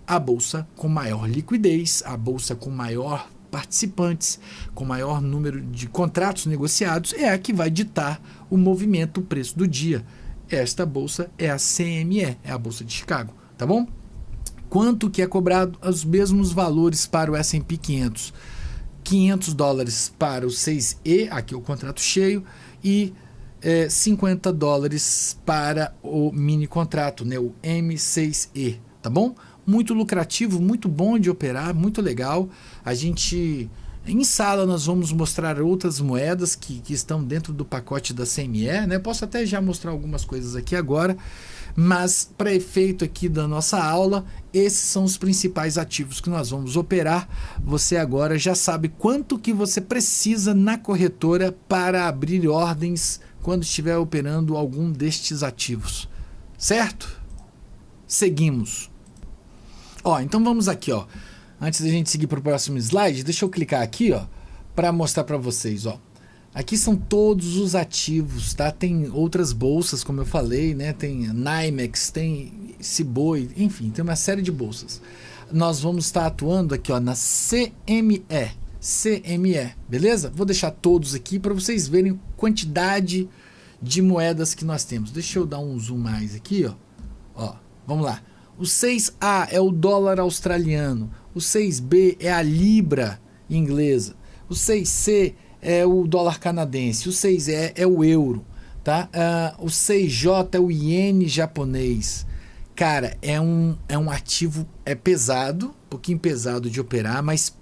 a bolsa com maior liquidez, a bolsa com maior participantes, com maior número de contratos negociados, é a que vai ditar o movimento, o preço do dia. Esta bolsa é a CME, é a Bolsa de Chicago, tá bom? Quanto que é cobrado? Os mesmos valores para o S&P 500. $500 para o 6E, aqui é o contrato cheio, e $50 para o mini contrato, né, o M6E, tá bom? Muito lucrativo, muito bom de operar, muito legal. A gente, em sala, nós vamos mostrar outras moedas que estão dentro do pacote da CME, né? Posso até já mostrar algumas coisas aqui agora. Mas, para efeito aqui da nossa aula, esses são os principais ativos que nós vamos operar. Você agora já sabe quanto que você precisa na corretora para abrir ordens quando estiver operando algum destes ativos. Certo? Seguimos. Então vamos aqui, Antes da gente seguir para o próximo slide, deixa eu clicar aqui, para mostrar para vocês, Aqui são todos os ativos, tá? Tem outras bolsas, como eu falei, né? Tem NYMEX, tem Ciboi, enfim, tem uma série de bolsas. Nós vamos estar atuando aqui, ó, na CME. CME, beleza? Vou deixar todos aqui para vocês verem a quantidade de moedas que nós temos. Deixa eu dar um zoom mais aqui, ó. Ó, vamos lá. O 6A é o dólar australiano. O 6B é a libra inglesa. O 6C é o dólar canadense. O 6E é o euro, tá? O 6J é o iene japonês. Cara, é um ativo, é pesado, um pouquinho pesado de operar, mas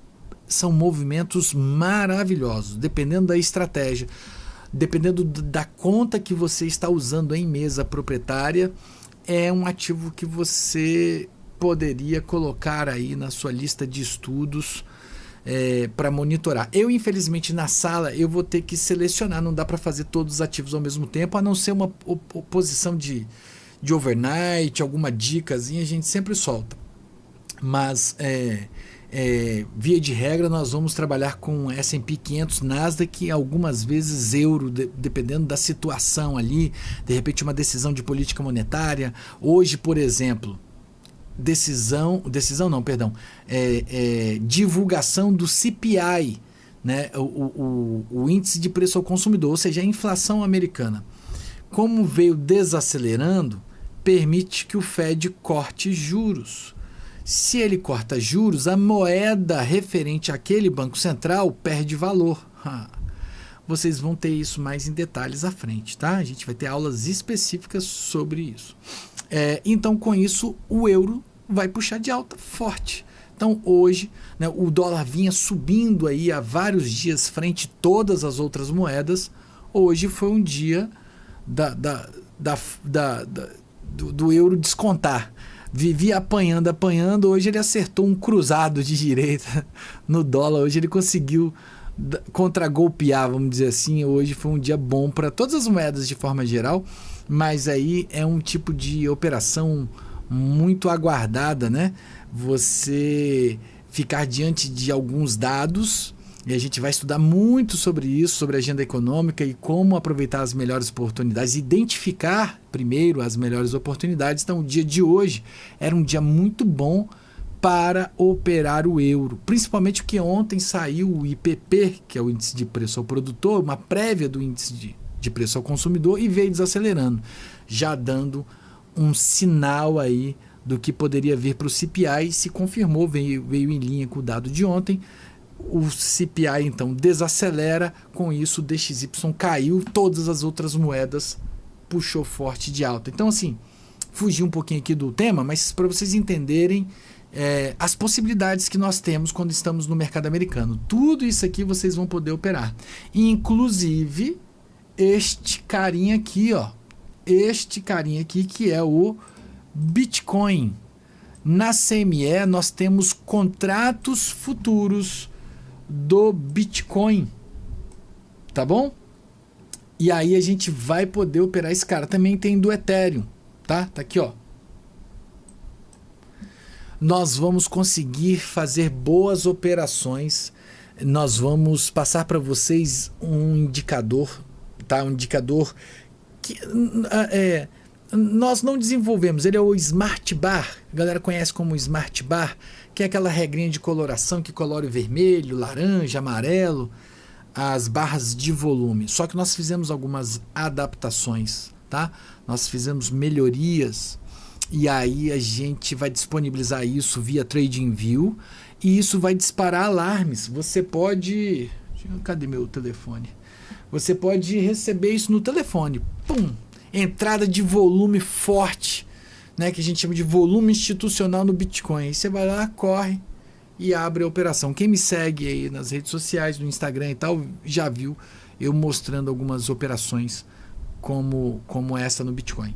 são movimentos maravilhosos, dependendo da estratégia, dependendo da conta que você está usando em mesa proprietária, é um ativo que você poderia colocar aí na sua lista de estudos para monitorar. Eu, infelizmente, na sala, eu vou ter que selecionar, não dá para fazer todos os ativos ao mesmo tempo, a não ser uma posição de overnight, alguma dicasinha, a gente sempre solta. Mas, via de regra, nós vamos trabalhar com S&P 500, Nasdaq e algumas vezes euro, dependendo da situação ali, de repente uma decisão de política monetária. Hoje, por exemplo, divulgação do CPI, né? o índice de preço ao consumidor, ou seja, a inflação americana. Como veio desacelerando, permite que o Fed corte juros. Se ele corta juros, a moeda referente àquele banco central perde valor. Vocês vão ter isso mais em detalhes à frente, tá? A gente vai ter aulas específicas sobre isso. Então, com isso, o euro vai puxar de alta forte. Então, hoje, né, o dólar vinha subindo aí há vários dias frente a todas as outras moedas. Hoje foi um dia do euro descontar. Vivia apanhando, hoje ele acertou um cruzado de direita no dólar, hoje ele conseguiu contragolpear, vamos dizer assim. Hoje foi um dia bom para todas as moedas de forma geral, mas aí é um tipo de operação muito aguardada, né? Você ficar diante de alguns dados, e a gente vai estudar muito sobre isso, sobre a agenda econômica e como aproveitar as melhores oportunidades, identificar primeiro as melhores oportunidades. Então, o dia de hoje era um dia muito bom para operar o euro, principalmente porque ontem saiu o IPP, que é o índice de preço ao produtor, uma prévia do índice de preço ao consumidor, e veio desacelerando, já dando um sinal aí do que poderia vir para o CPI. Se confirmou, veio em linha com o dado de ontem. O CPI então desacelera, com isso o DXY caiu, todas as outras moedas puxou forte de alta. Então, assim, fugi um pouquinho aqui do tema, mas para vocês entenderem as possibilidades que nós temos quando estamos no mercado americano. Tudo isso aqui vocês vão poder operar. Inclusive este carinha aqui, ó. Este carinha aqui que é o Bitcoin. Na CME nós temos contratos futuros do Bitcoin, tá bom? E aí a gente vai poder operar esse cara. Também tem do Ethereum, tá? Tá aqui, ó. Nós vamos conseguir fazer boas operações. Nós vamos passar para vocês um indicador, tá? Um indicador que nós não desenvolvemos. Ele é o Smart Bar. A galera conhece como Smart Bar, que é aquela regrinha de coloração que colore vermelho, laranja, amarelo, as barras de volume. Só que nós fizemos algumas adaptações, tá? Nós fizemos melhorias e aí a gente vai disponibilizar isso via TradingView e isso vai disparar alarmes. Você pode... Cadê meu telefone? Você pode receber isso no telefone. Pum! Entrada de volume forte, né, que a gente chama de volume institucional no Bitcoin. Aí você vai lá, corre e abre a operação. Quem me segue aí nas redes sociais, no Instagram e tal, já viu eu mostrando algumas operações como essa no Bitcoin.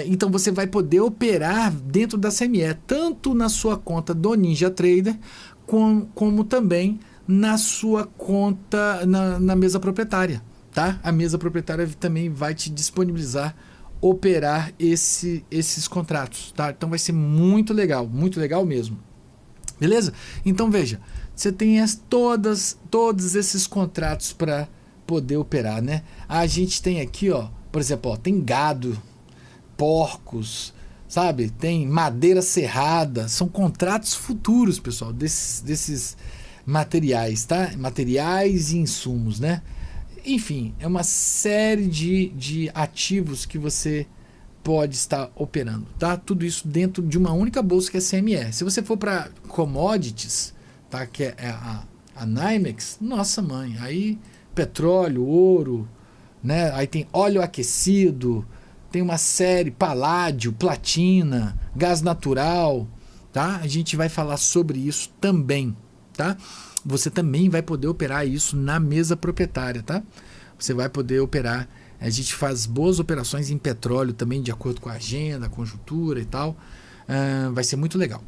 Então você vai poder operar dentro da CME, tanto na sua conta do NinjaTrader, como também na sua conta na mesa proprietária. Tá? A mesa proprietária também vai te disponibilizar operar esses contratos, tá? Então vai ser muito legal mesmo. Beleza? Então veja, você tem todos esses contratos para poder operar, né? A gente tem aqui, ó, por exemplo, ó, tem gado, porcos, sabe? Tem madeira serrada, são contratos futuros, pessoal, desses materiais, tá? Materiais e insumos, né? Enfim, é uma série de ativos que você pode estar operando, tá? Tudo isso dentro de uma única bolsa que é a CME. Se você for para commodities, tá? Que é a NYMEX, nossa mãe, aí petróleo, ouro, né? Aí tem óleo aquecido, tem uma série, paládio, platina, gás natural, tá? A gente vai falar sobre isso também, tá? Você também vai poder operar isso na mesa proprietária, tá? Você vai poder operar. A gente faz boas operações em petróleo também, de acordo com a agenda, a conjuntura e tal. Vai ser muito legal.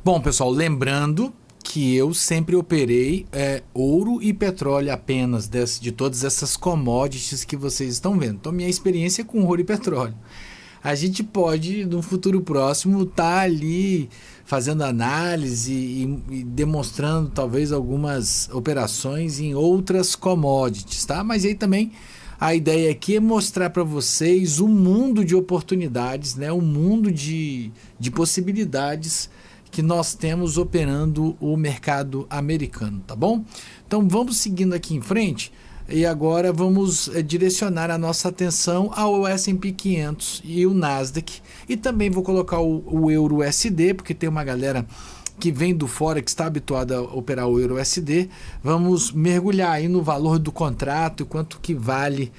Bom, pessoal, lembrando que eu sempre operei ouro e petróleo apenas de todas essas commodities que vocês estão vendo. Então, minha experiência é com ouro e petróleo. A gente pode, no futuro próximo, estar ali fazendo análise e demonstrando talvez algumas operações em outras commodities, tá? Mas aí também a ideia aqui é mostrar para vocês um mundo de oportunidades, né? Um mundo de possibilidades que nós temos operando o mercado americano, tá bom? Então vamos seguindo aqui em frente. E agora vamos direcionar a nossa atenção ao S&P 500 e o Nasdaq. E também vou colocar o Euro USD, porque tem uma galera que vem do fora, que está habituada a operar o Euro USD. Vamos mergulhar aí no valor do contrato, quanto que vale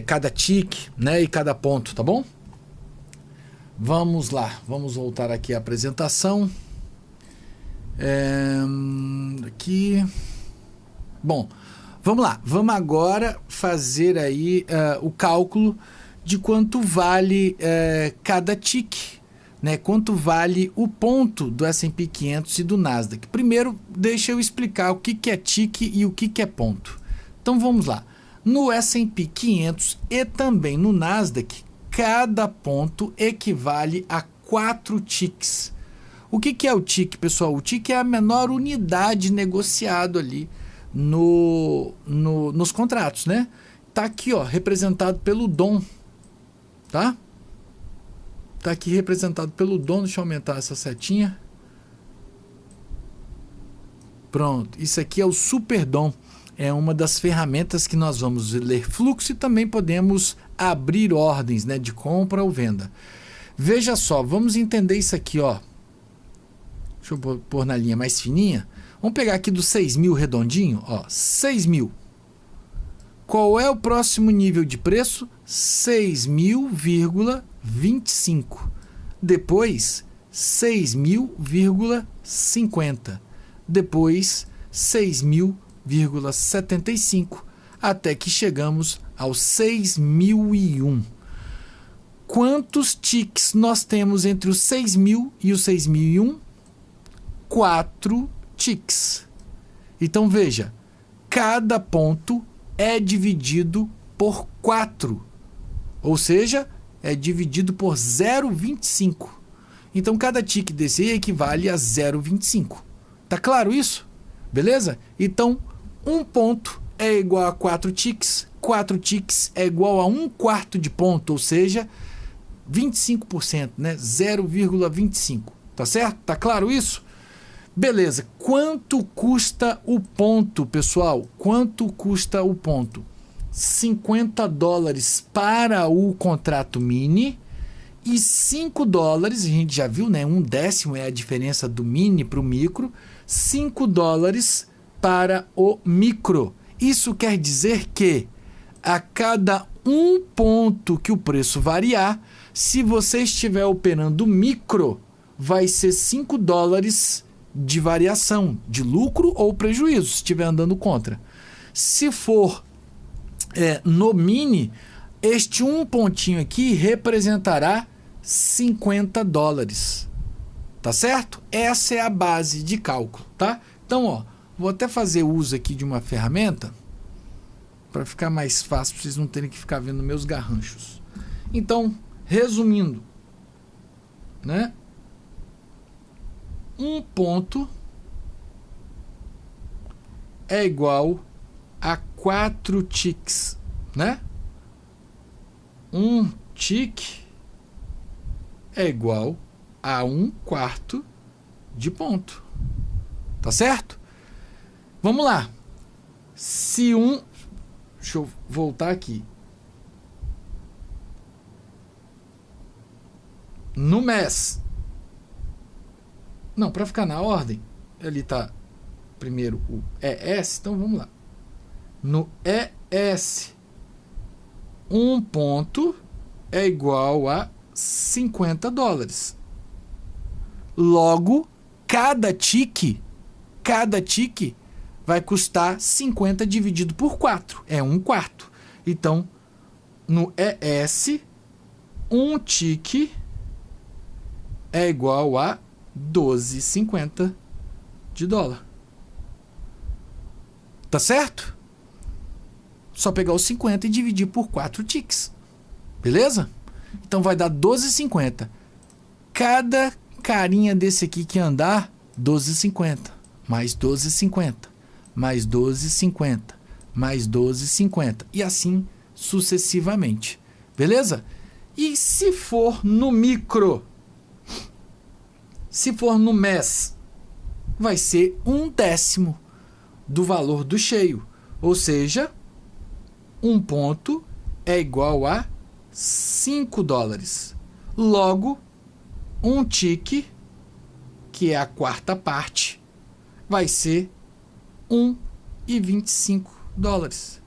cada tick, né, e cada ponto, tá bom? Vamos lá, vamos voltar aqui à apresentação. Aqui. Bom, vamos lá, vamos agora fazer aí o cálculo de quanto vale cada tick, né? Quanto vale o ponto do S&P 500 e do Nasdaq. Primeiro, deixa eu explicar o que é tick e o que é ponto. Então vamos lá. No S&P 500 e também no Nasdaq, cada ponto equivale a 4 ticks. O que é o tick, pessoal? O tick é a menor unidade negociado ali nos contratos, né? Tá aqui, ó, representado pelo DOM, tá? Tá aqui representado pelo DOM. Deixa eu aumentar essa setinha. Pronto, isso aqui é o Super DOM. É uma das ferramentas que nós vamos ler fluxo e também podemos abrir ordens, né, de compra ou venda. Veja só, vamos entender isso aqui, ó. Deixa eu pôr na linha mais fininha. Vamos pegar aqui do 6.000 redondinho, ó, 6.000. Qual é o próximo nível de preço? 6.000,25. Depois, 6.000,50. Depois, 6.000,75. Até que chegamos aos 6.001. Quantos ticks nós temos entre os 6.000 e os 6.001? 4 ticks. Então veja, cada ponto é dividido por 4, ou seja, é dividido por 0,25. Então cada tick desse equivale a 0,25. Tá claro isso? Beleza? Então um ponto é igual a 4 ticks, 4 ticks é igual a 1/4 de ponto, ou seja, 25%, né? 0,25. Tá certo? Tá claro isso? Beleza, quanto custa o ponto, pessoal? Quanto custa o ponto? $50 para o contrato mini e $5, a gente já viu, né? 1/10 é a diferença do mini para o micro, $5 para o micro. Isso quer dizer que a cada um ponto que o preço variar, se você estiver operando micro, vai ser $5 de variação, de lucro ou prejuízo, se estiver andando contra. Se for no mini, este um pontinho aqui representará $50. Tá certo? Essa é a base de cálculo, tá? Então, ó, vou até fazer uso aqui de uma ferramenta para ficar mais fácil, para vocês não terem que ficar vendo meus garranchos. Então, resumindo, né? Um ponto é igual a 4 ticks, né? Um tick é igual a 1/4 de ponto. Tá certo? Vamos lá. Deixa eu voltar aqui. No mês. Não, para ficar na ordem, ali tá primeiro o ES, então vamos lá. No ES, 1 ponto é igual a $50. Logo, cada tique vai custar 50 dividido por 4. É 1/4. Então, no ES, 1 tique é igual a 12,50 de dólar. Tá certo? Só pegar os 50 e dividir por 4 ticks. Beleza? Então vai dar 12,50. Cada carinha desse aqui que andar, 12,50. Mais 12,50. Mais 12,50. Mais 12,50. E assim sucessivamente. Beleza? E se for no micro? Se for no mês, vai ser 1/10 do valor do cheio. Ou seja, 1 ponto é igual a $5. Logo, um tique, que é a 4ª parte, vai ser $1,25.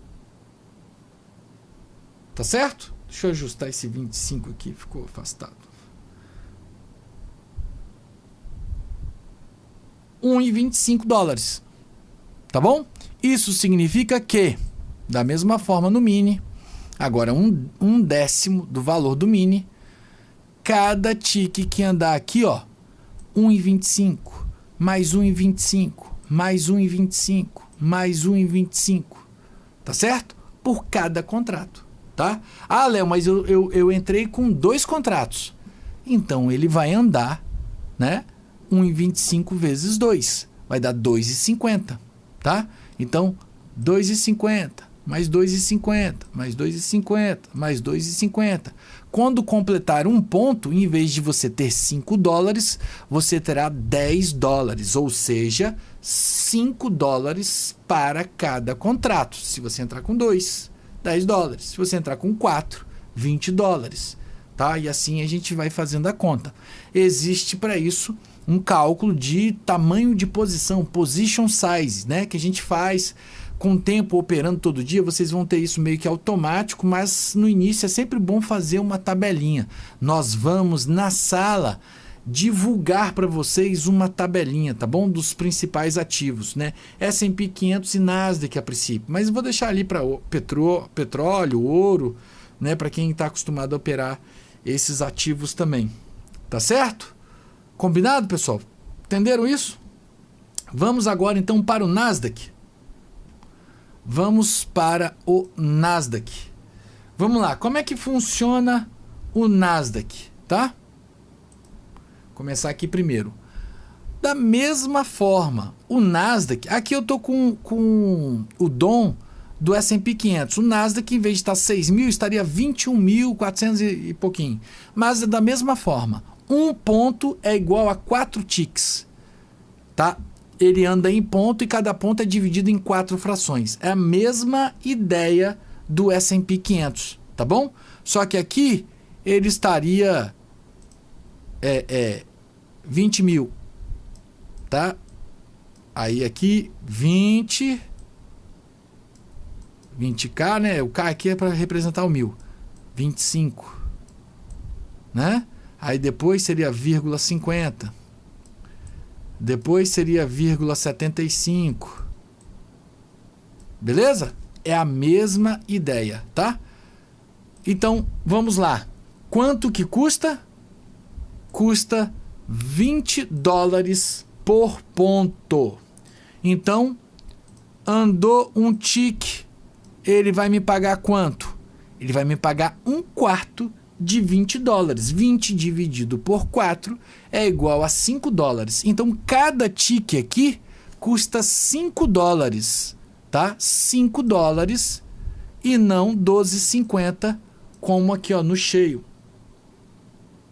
Tá certo? Deixa eu ajustar esse 25 aqui, ficou afastado. $1,25. Tá bom? Isso significa que, da mesma forma no mini, agora 1/10 do valor do mini, cada tique que andar aqui, ó, 1,25, mais 1,25, mais 1,25, mais 1,25. Tá certo? Por cada contrato, tá? Ah, Léo, mas eu entrei com 2 contratos. Então, ele vai andar, né? 1,25 vezes 2. Vai dar 2,50, tá? Então, 2,50, mais 2,50, mais 2,50, mais 2,50. Quando completar 1 ponto, em vez de você ter $5, você terá $10, ou seja, $5 para cada contrato. Se você entrar com 2, $10. Se você entrar com 4, $20. Tá? E assim a gente vai fazendo a conta. Existe para isso um cálculo de tamanho de posição, position size, né? Que a gente faz com o tempo operando todo dia. Vocês vão ter isso meio que automático, mas no início é sempre bom fazer uma tabelinha. Nós vamos na sala divulgar para vocês uma tabelinha, tá bom? Dos principais ativos, né? S&P 500 e Nasdaq a princípio, mas eu vou deixar ali para petróleo, ouro, né? Para quem está acostumado a operar esses ativos também, tá certo? Combinado, pessoal? Entenderam isso? Vamos agora então para o Nasdaq. Vamos para o Nasdaq. Vamos lá, como é que funciona o Nasdaq, tá? Começar aqui primeiro. Da mesma forma, o Nasdaq, aqui eu tô com o DOM do S&P 500. O Nasdaq, em vez de estar 6.000, estaria 21.400 e pouquinho. Mas da mesma forma, 1 ponto é igual a 4 ticks, tá? Ele anda em ponto e cada ponto é dividido em 4 frações. É a mesma ideia do S&P 500, tá bom? Só que aqui ele estaria 20 mil, tá? Aí aqui 20k, né? O K aqui é para representar o 1000. 25, né? Aí depois seria 0,50. Depois seria 0,75. Beleza? É a mesma ideia, tá? Então, vamos lá. Quanto que custa? Custa $20 por ponto. Então, andou um tique, ele vai me pagar quanto? Ele vai me pagar 1/4 de $20. 20 dividido por 4 é igual a $5. Então, cada tique aqui custa $5 tá? 5 dólares e não 12,50 como aqui, ó, no cheio.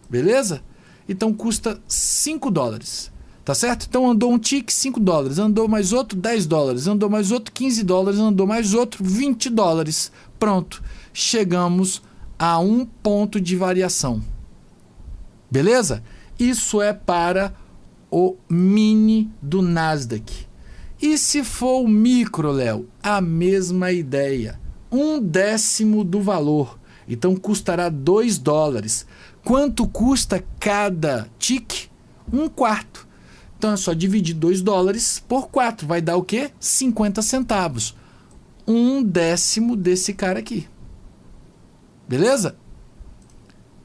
Beleza? Então custa 5 dólares. Tá certo? Então andou um tique, 5 dólares. Andou mais outro, 10 dólares. Andou mais outro, 15 dólares. Andou mais outro, 20 dólares. Pronto. Chegamos a 1 ponto de variação. Beleza? Isso é para o mini do Nasdaq. E se for o micro, Léo? A mesma ideia. 1/10 do valor. Então custará 2 dólares. Quanto custa cada tique? 1/4. Então é só dividir 2 dólares por 4. Vai dar o quê? 50 centavos. 1/10 desse cara aqui. Beleza?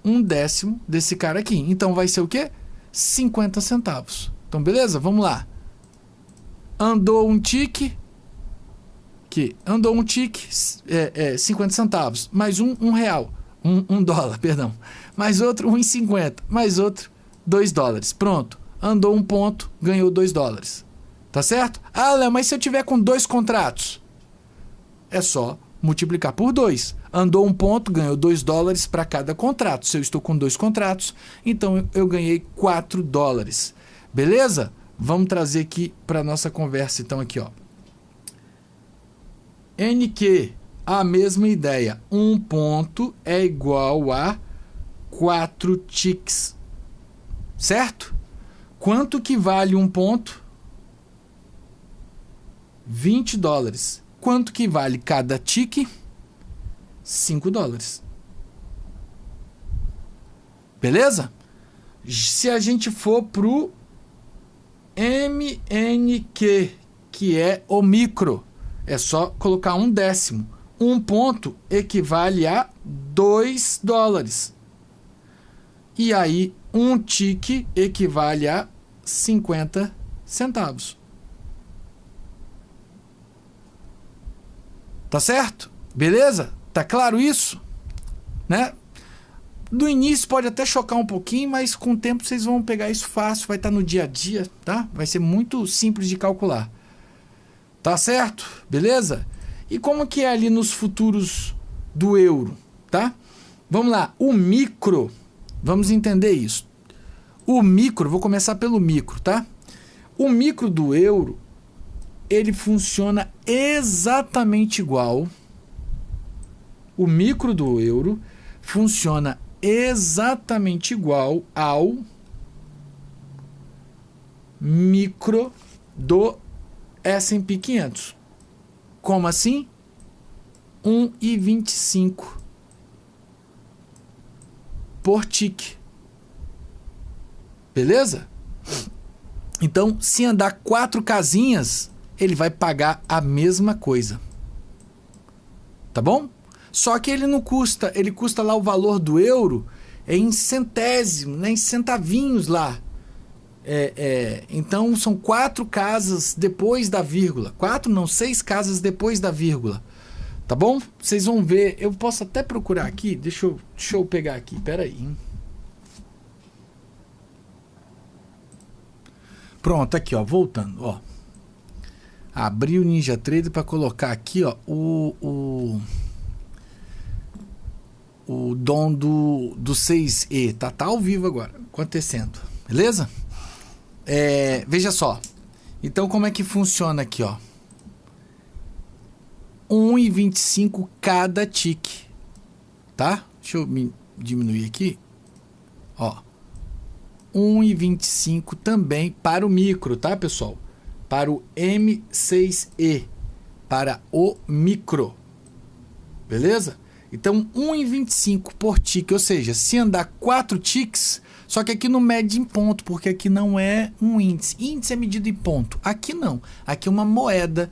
1/10 desse cara aqui. Então vai ser o quê? 50 centavos. Então beleza? Vamos lá. Andou um tique. Aqui. Andou um tique. 50 centavos. Mais um real. Um dólar, perdão. Mais outro 1,50. Mais outro 2 dólares. Pronto. Andou 1 ponto, ganhou 2 dólares. Tá certo? Ah, Léo, mas se eu tiver com 2 contratos? É só multiplicar por 2. Andou 1 ponto, ganhou 2 dólares para cada contrato. Se eu estou com 2 contratos, então eu ganhei 4 dólares. Beleza? Vamos trazer aqui para nossa conversa, então, aqui, ó. NQ, a mesma ideia. 1 ponto é igual a 4 ticks. Certo? Quanto que vale 1 ponto? 20 dólares. Quanto que vale cada tique? 5 dólares. Beleza? Se a gente for pro MNQ, que é o micro, é só colocar 1/10. 1 ponto equivale a 2 dólares. E aí, 1 tique equivale a 50 centavos. Tá certo? Beleza? Tá claro isso? Né? No início pode até chocar um pouquinho, mas com o tempo vocês vão pegar isso fácil, vai estar no dia a dia, tá? Vai ser muito simples de calcular. Tá certo? Beleza? E como que é ali nos futuros do euro, tá? Vamos lá, o micro, vamos entender isso. O micro, vou começar pelo micro, tá? O micro do euro, ele funciona exatamente igual. O micro do euro funciona exatamente igual ao micro do S&P 500. Como assim? 1,25 por tique. Beleza? Então, se andar 4 casinhas, ele vai pagar a mesma coisa. Tá bom? Só que ele não custa, ele custa lá o valor do euro em centésimo, né, em centavinhos lá. Então são 4 casas depois da vírgula. 4 não, 6 casas depois da vírgula. Tá bom? Vocês vão ver. Eu posso até procurar aqui. Deixa eu pegar aqui. Pera aí. Hein? Pronto, aqui, ó. Voltando, ó. Abri o NinjaTrader para colocar aqui, ó, o dom do 6E. Tá ao vivo agora, acontecendo. Beleza? Veja só. Então, como é que funciona aqui, ó? 1,25 cada tique. Tá? Deixa eu me diminuir aqui. Ó. 1,25 também para o micro, tá, pessoal? Para o M6E. Para o micro. Beleza? Então, 1,25 por tique, ou seja, se andar 4 tiques, só que aqui não mede em ponto, porque aqui não é um índice. Índice é medido em ponto. Aqui não. Aqui é uma moeda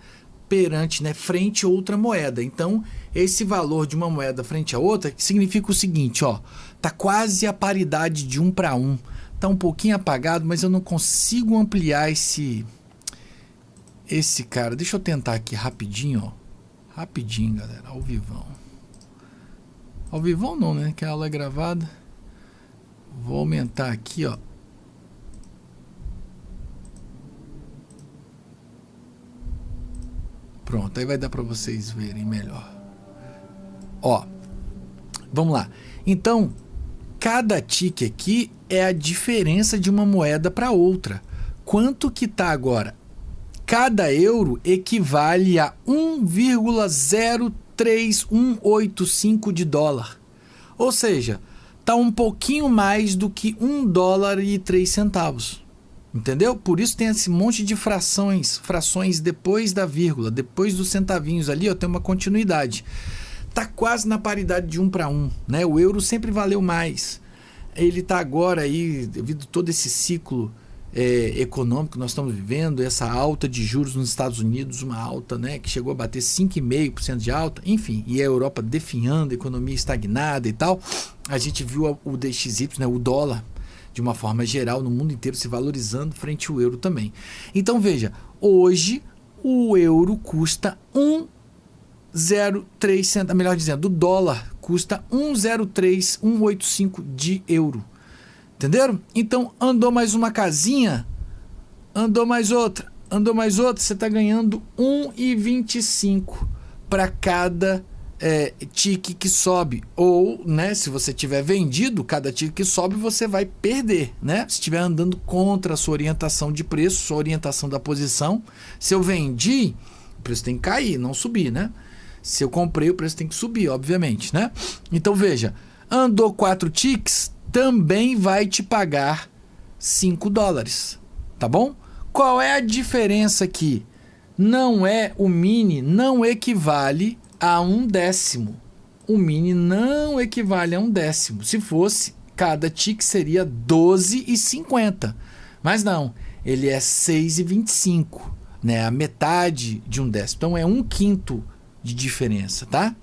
perante, né, frente a outra moeda. Então, esse valor de uma moeda frente a outra significa o seguinte, ó, tá quase a paridade de 1 para 1. Tá um pouquinho apagado, mas eu não consigo ampliar esse cara. Deixa eu tentar aqui rapidinho, ó. Rapidinho, galera, ao vivão. Ao vivão não, né? Que a aula é gravada. Vou aumentar aqui, ó. Pronto, aí vai dar para vocês verem melhor. Ó, vamos lá. Então, cada tique aqui é a diferença de uma moeda para outra. Quanto que tá agora? Cada euro equivale a 1,03185 de dólar. Ou seja, tá um pouquinho mais do que $1,03. Entendeu? Por isso tem esse monte de frações depois da vírgula, depois dos centavinhos ali, ó, tem uma continuidade. Tá quase na paridade de 1 para 1, né? O euro sempre valeu mais. Ele tá agora aí, devido a todo esse ciclo econômico que nós estamos vivendo, essa alta de juros nos Estados Unidos, uma alta, né, que chegou a bater 5,5% de alta, enfim, e a Europa definhando, a economia estagnada e tal, a gente viu o DXY, né, o dólar, de uma forma geral, no mundo inteiro se valorizando frente ao euro também. Então veja, hoje o euro custa 1,03 centavos, melhor dizendo, o dólar custa 1,03185 de euro. Entenderam? Então andou mais uma casinha, andou mais outra, você está ganhando 1,25 para cada tique que sobe. Ou, né, se você tiver vendido, cada tique que sobe você vai perder, né? Se estiver andando contra a sua orientação de preço, sua orientação da posição. Se eu vendi, o preço tem que cair, não subir, né? Se eu comprei, o preço tem que subir, obviamente, né? Então veja, andou 4 ticks, também vai te pagar $5, tá bom? Qual é a diferença aqui? Não é o mini, não equivale a 1/10. O mini não equivale a 1/10. Se fosse, cada tick seria 12,50. Mas não, ele é 6,25, né? A metade de 1/10. Então é 1/5 de diferença, tá?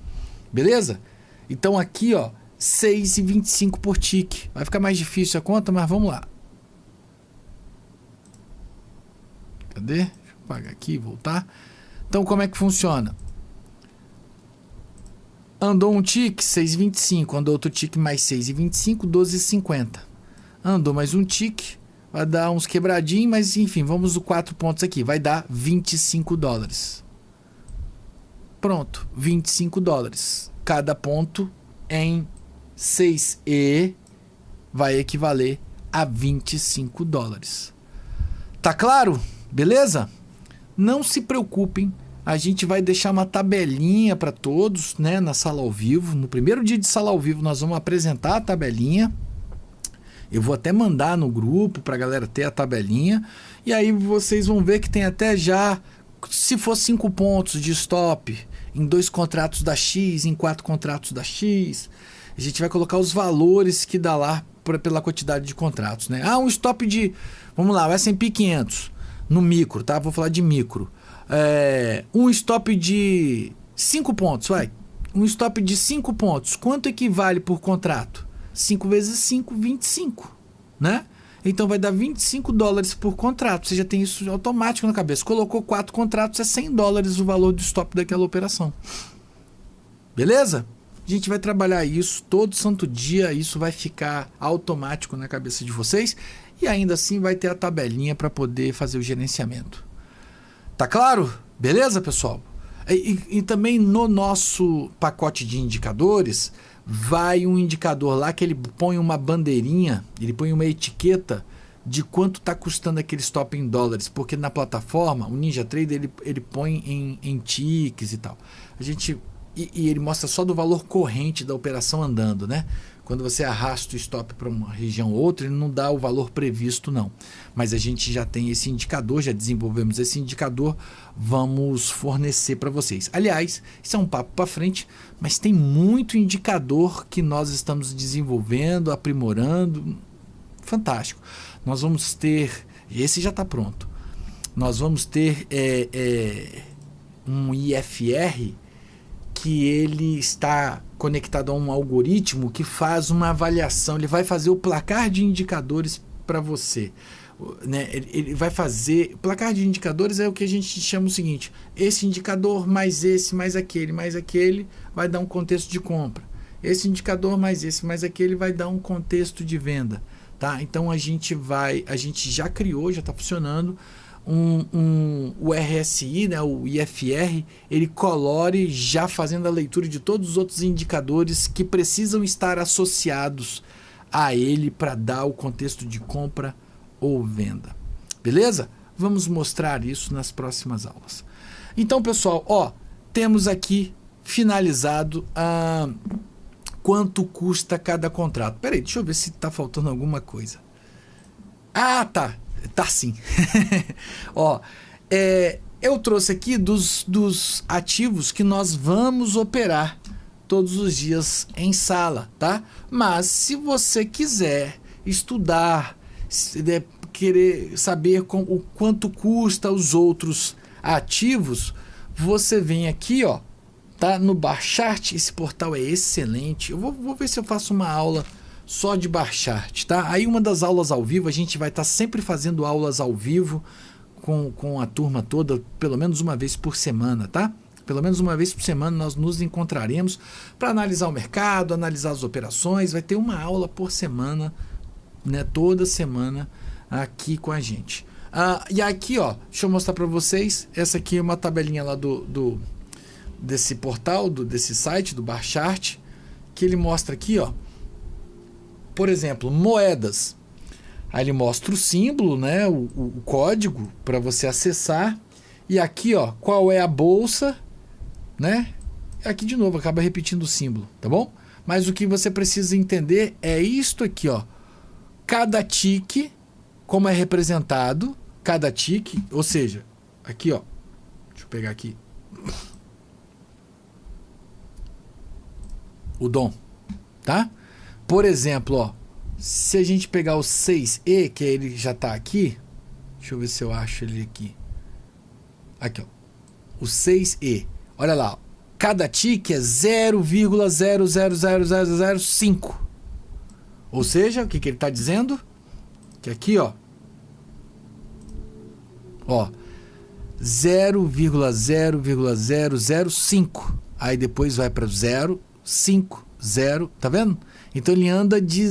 Beleza? Então aqui, ó, 6,25 por tique. Vai ficar mais difícil a conta, mas vamos lá. Cadê? Deixa eu apagar aqui e voltar. Então, como é que funciona? Andou um tique, 6,25. Andou outro tique mais 6,25, 12,50. Andou mais um tique, vai dar uns quebradinhos, mas enfim, vamos os 4 pontos aqui. Vai dar $25. Pronto, $25. Cada ponto em 6E vai equivaler a $25. Tá claro? Beleza? Não se preocupem, a gente vai deixar uma tabelinha para todos, né, na sala ao vivo. No primeiro dia de sala ao vivo nós vamos apresentar a tabelinha. Eu vou até mandar no grupo para a galera ter a tabelinha. E aí vocês vão ver que tem até já, se for 5 pontos de stop em 2 contratos da X, em 4 contratos da X, a gente vai colocar os valores que dá lá pela quantidade de contratos, né? Ah, um stop de, vamos lá, o S&P 500 no micro, tá? Vou falar de micro. Um stop de 5 pontos, vai. Um stop de 5 pontos, quanto equivale por contrato? 5 vezes 5, 25, né? Então vai dar $25 por contrato. Você já tem isso automático na cabeça. Colocou 4 contratos, é $100 o valor do stop daquela operação. Beleza? A gente vai trabalhar isso todo santo dia. Isso vai ficar automático na cabeça de vocês. E ainda assim vai ter a tabelinha para poder fazer o gerenciamento. Tá claro? Beleza, pessoal? E também no nosso pacote de indicadores, vai um indicador lá que ele põe uma bandeirinha, ele põe uma etiqueta de quanto está custando aquele stop em dólares, porque na plataforma, o NinjaTrader, ele põe em ticks e tal. E ele mostra só do valor corrente da operação andando, né? Quando você arrasta o stop para uma região ou outra, ele não dá o valor previsto, não. Mas a gente já tem esse indicador, já desenvolvemos esse indicador, vamos fornecer para vocês. Aliás, isso é um papo para frente, mas tem muito indicador que nós estamos desenvolvendo, aprimorando. Fantástico. Nós vamos ter, esse já está pronto, nós vamos ter um IFR que ele está conectado a um algoritmo que faz uma avaliação, ele vai fazer o placar de indicadores para você, né? Ele vai fazer, placar de indicadores é o que a gente chama o seguinte, esse indicador mais esse, mais aquele, vai dar um contexto de compra, esse indicador mais esse, mais aquele vai dar um contexto de venda, tá? Então a gente já criou, já está funcionando o RSI, né, o IFR, ele colore já fazendo a leitura de todos os outros indicadores que precisam estar associados a ele para dar o contexto de compra ou venda. Beleza? Vamos mostrar isso nas próximas aulas. Então, pessoal, temos aqui finalizado quanto custa cada contrato. Peraí, deixa eu ver se está faltando alguma coisa. Ah, tá. Tá sim. Eu trouxe aqui dos ativos que nós vamos operar todos os dias em sala, tá? Mas se você quiser estudar, querer saber o quanto custa os outros ativos, você vem aqui, tá? No Bar Chart. Esse portal é excelente. Eu vou ver se eu faço uma aula só de Bar Chart, tá? Aí uma das aulas ao vivo, a gente vai estar sempre fazendo aulas ao vivo com a turma toda, pelo menos uma vez por semana, tá? Pelo menos uma vez por semana nós nos encontraremos para analisar o mercado, analisar as operações. Vai ter uma aula por semana, né? Toda semana aqui com a gente. E aqui, deixa eu mostrar para vocês. Essa aqui é uma tabelinha lá desse portal, desse site, do Bar Chart, que ele mostra aqui, por exemplo, moedas. Aí ele mostra o símbolo, né, o código para você acessar. E aqui, qual é a bolsa, né? Aqui de novo acaba repetindo o símbolo, tá bom? Mas o que você precisa entender é isto aqui, cada tique, como é representado, cada tique, ou seja, aqui, deixa eu pegar aqui. O DOM, tá? Por exemplo, se a gente pegar o 6E, que ele já está aqui, deixa eu ver se eu acho ele aqui. Aqui, o 6E. Olha lá, cada tique é 0,000005. Ou seja, o que ele está dizendo? Que aqui, 0,00005. Aí depois vai para 0, 5, 0, tá vendo? Então ele anda de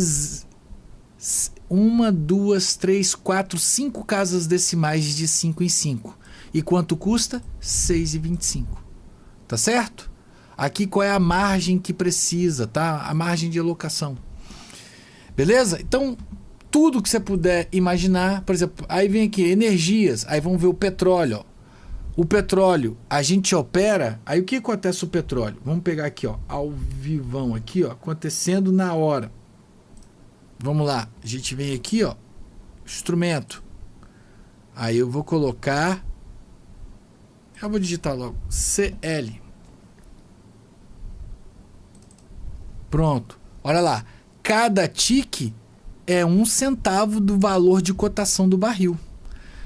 1, 2, 3, 4, 5 casas decimais de 5 em 5. E quanto custa? 6,25. Tá certo? Aqui qual é a margem que precisa, tá? A margem de alocação. Beleza? Então, tudo que você puder imaginar, por exemplo, aí vem aqui energias, aí vamos ver o petróleo, O petróleo, a gente opera, aí o que acontece o petróleo? Vamos pegar aqui, ao vivão aqui, acontecendo na hora. Vamos lá, a gente vem aqui, instrumento. Aí eu vou colocar, eu vou digitar logo, CL. Pronto, olha lá, cada tique é 1 centavo do valor de cotação do barril.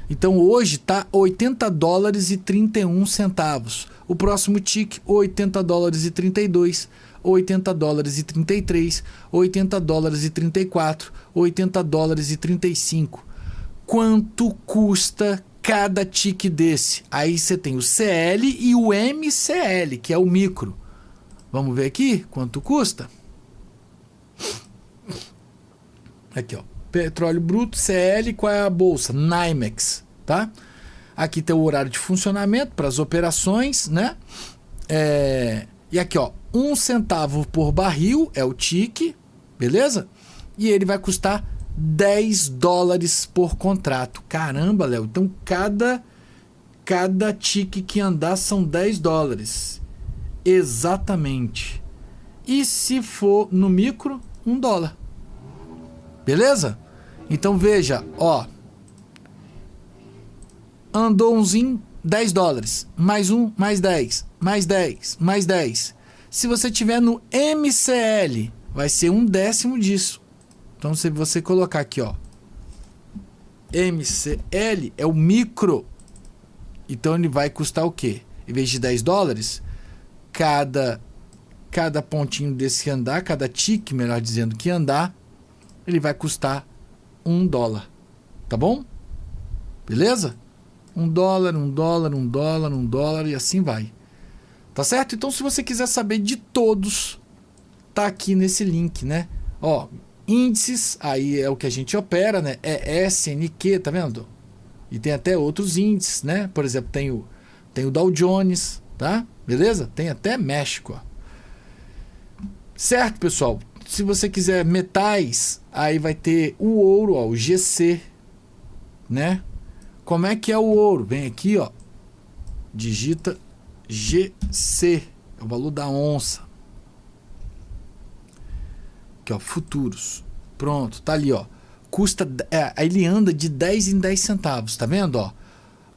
Então hoje está $80,31. O próximo tique, $80,32, $80,33, $80,34, $80,35. Quanto custa cada tique desse? Aí você tem o CL e o MCL, que é o micro. Vamos ver aqui quanto custa? Aqui, petróleo bruto, CL, qual é a bolsa? NYMEX, tá? Aqui tem o horário de funcionamento para as operações, né? E aqui, 1 centavo por barril é o tique, beleza? E ele vai custar $10 por contrato. Caramba, Léo, então cada tique que andar são $10. Exatamente. E se for no micro, $1. Beleza? Então veja, andou umzinho, $10, mais 1, mais 10, mais 10, mais 10. Se você tiver no MCL, vai ser 1/10 disso. Então se você colocar aqui, MCL é o micro. Então ele vai custar o quê? Em vez de $10, cada pontinho desse que andar, cada tique, melhor dizendo, que andar, ele vai custar $1, tá bom? Beleza? $1, $1, $1, $1 e assim vai. Tá certo? Então, se você quiser saber de todos, tá aqui nesse link, né? Índices, aí é o que a gente opera, né? É SNQ, tá vendo? E tem até outros índices, né? Por exemplo, tem o Dow Jones, tá? Beleza? Tem até México, ó. Certo, pessoal? Se você quiser metais, aí vai ter o ouro, ó, o GC, né? Como é que é o ouro? Vem aqui, ó, digita GC, é o valor da onça. Aqui, ó, futuros. Pronto, tá ali, ó. Custa, ele anda de 10 em 10 centavos, tá vendo, ó?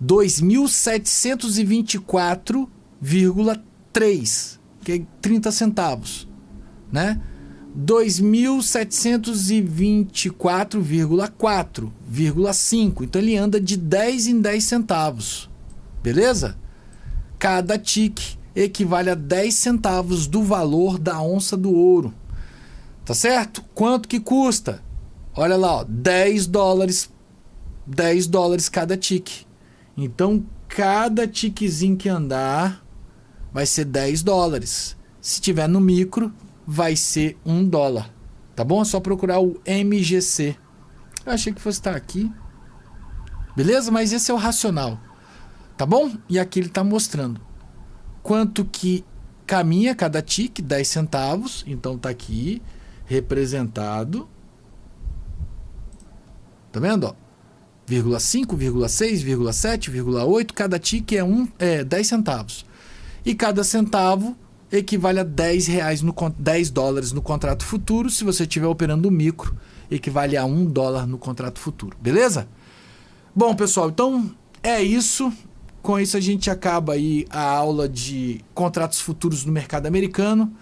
2.724,3, que é 30 centavos, né? 2.724,4,5. Então ele anda de 10 em 10 centavos. Beleza? Cada tique equivale a 10 centavos do valor da onça do ouro. Tá certo? Quanto que custa? Olha lá, ó, 10 dólares. 10 dólares cada tique. Então, cada tiquezinho que andar vai ser 10 dólares. Se tiver no micro, vai ser $1. Tá bom? É só procurar o MGC. Eu achei que fosse estar aqui. Beleza? Mas esse é o racional. Tá bom? E aqui ele está mostrando quanto que caminha cada tique, 10 centavos. Então tá aqui representado. Tá vendo? Ó? 0,5, 0,6, 0,7, 0,8. Cada tique é 10 centavos. E cada centavo equivale a 10 dólares no contrato futuro. Se você estiver operando o micro, equivale a $1 no contrato futuro. Beleza? Bom, pessoal, então é isso. Com isso a gente acaba aí a aula de contratos futuros no mercado americano.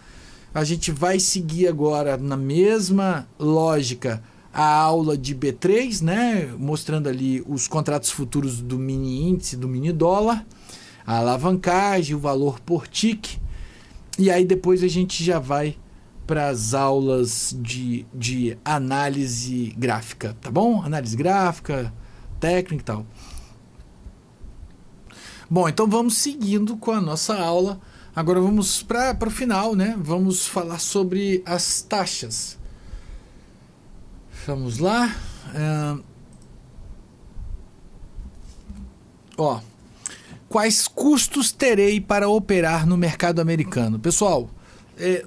A gente vai seguir agora na mesma lógica a aula de B3, né? Mostrando ali os contratos futuros do mini índice, do mini dólar, a alavancagem, o valor por tique. E aí depois a gente já vai para as aulas de análise gráfica, tá bom? Análise gráfica, técnica e tal. Bom, então vamos seguindo com a nossa aula. Agora vamos para o final, né? Vamos falar sobre as taxas. Vamos lá. Quais custos terei para operar no mercado americano? Pessoal,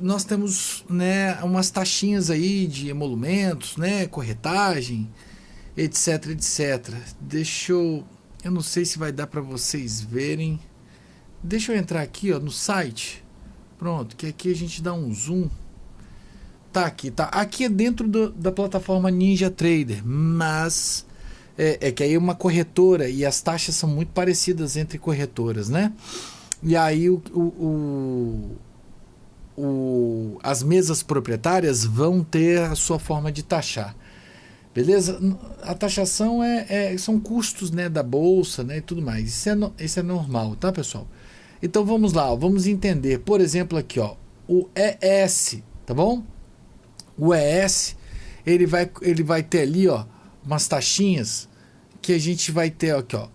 nós temos, né, umas taxinhas aí de emolumentos, né, corretagem, etc, etc. Eu não sei se vai dar para vocês verem. Deixa eu entrar aqui, ó, no site. Pronto, que aqui a gente dá um zoom. Tá aqui, tá. Aqui é dentro da plataforma NinjaTrader, mas que aí é uma corretora e as taxas são muito parecidas entre corretoras, né? E aí as mesas proprietárias vão ter a sua forma de taxar. Beleza? A taxação são custos, né, da bolsa, né, e tudo mais. Isso é normal, tá, pessoal? Então vamos lá, ó, vamos entender. Por exemplo, aqui, ó, o ES, tá bom? O ES, ele vai ter ali, ó, umas taxinhas que a gente vai ter aqui, ó.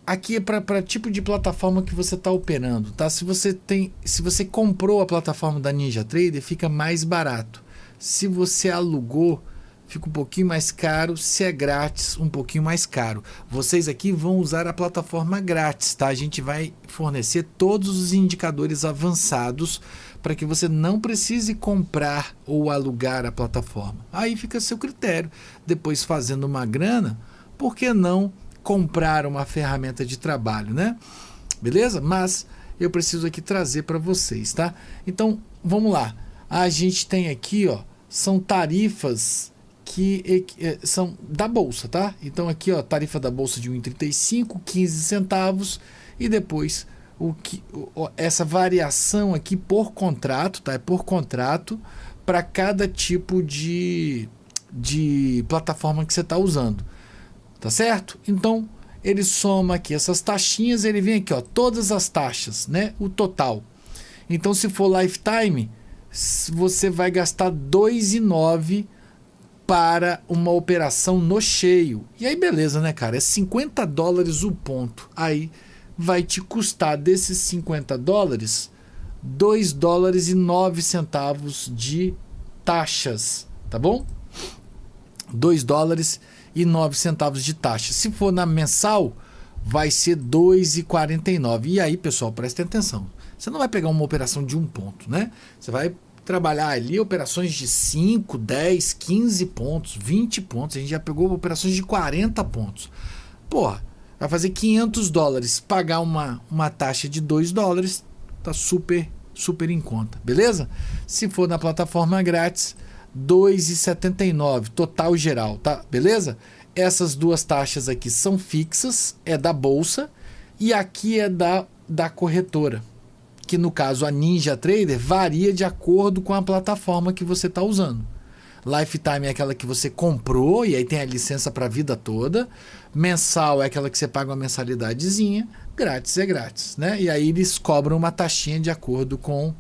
Aqui é para tipo de plataforma que você está operando, tá? Se você comprou a plataforma da NinjaTrader, fica mais barato. Se você alugou, fica um pouquinho mais caro. Se é grátis, um pouquinho mais caro. Vocês aqui vão usar a plataforma grátis, tá? A gente vai fornecer todos os indicadores avançados para que você não precise comprar ou alugar a plataforma. Aí fica a seu critério. Depois, fazendo uma grana, por que não comprar uma ferramenta de trabalho, né? Beleza? Mas eu preciso aqui trazer para vocês, tá? Então, vamos lá. A gente tem aqui, ó, são tarifas que são da bolsa, tá? Então aqui, ó, tarifa da bolsa de 1,35, 15 centavos e depois essa variação aqui por contrato, tá? É por contrato para cada tipo de plataforma que você está usando, tá certo? Então ele soma aqui essas taxinhas, ele vem aqui, ó, todas as taxas, né? O total. Então se for lifetime, você vai gastar 2,9 para uma operação no cheio. E aí beleza, né, cara? É $50 o ponto. Aí vai te custar desses $50, $2,09 de taxas, tá bom? $2,09. 2,09 de taxa. Se for na mensal, vai ser 2,49. E aí, pessoal, prestem atenção. Você não vai pegar uma operação de 1 ponto, né? Você vai trabalhar ali operações de 5, 10, 15 pontos, 20 pontos. A gente já pegou operações de 40 pontos. Porra, vai fazer $500. Pagar uma taxa de $2 tá super em conta, beleza? Se for na plataforma grátis, 2,79 total geral, tá? Beleza? Essas duas taxas aqui são fixas, é da bolsa, e aqui é da corretora, que no caso a NinjaTrader varia de acordo com a plataforma que você está usando. Lifetime é aquela que você comprou e aí tem a licença para a vida toda. Mensal é aquela que você paga uma mensalidadezinha. Grátis é grátis, né? E aí eles cobram uma taxinha de acordo com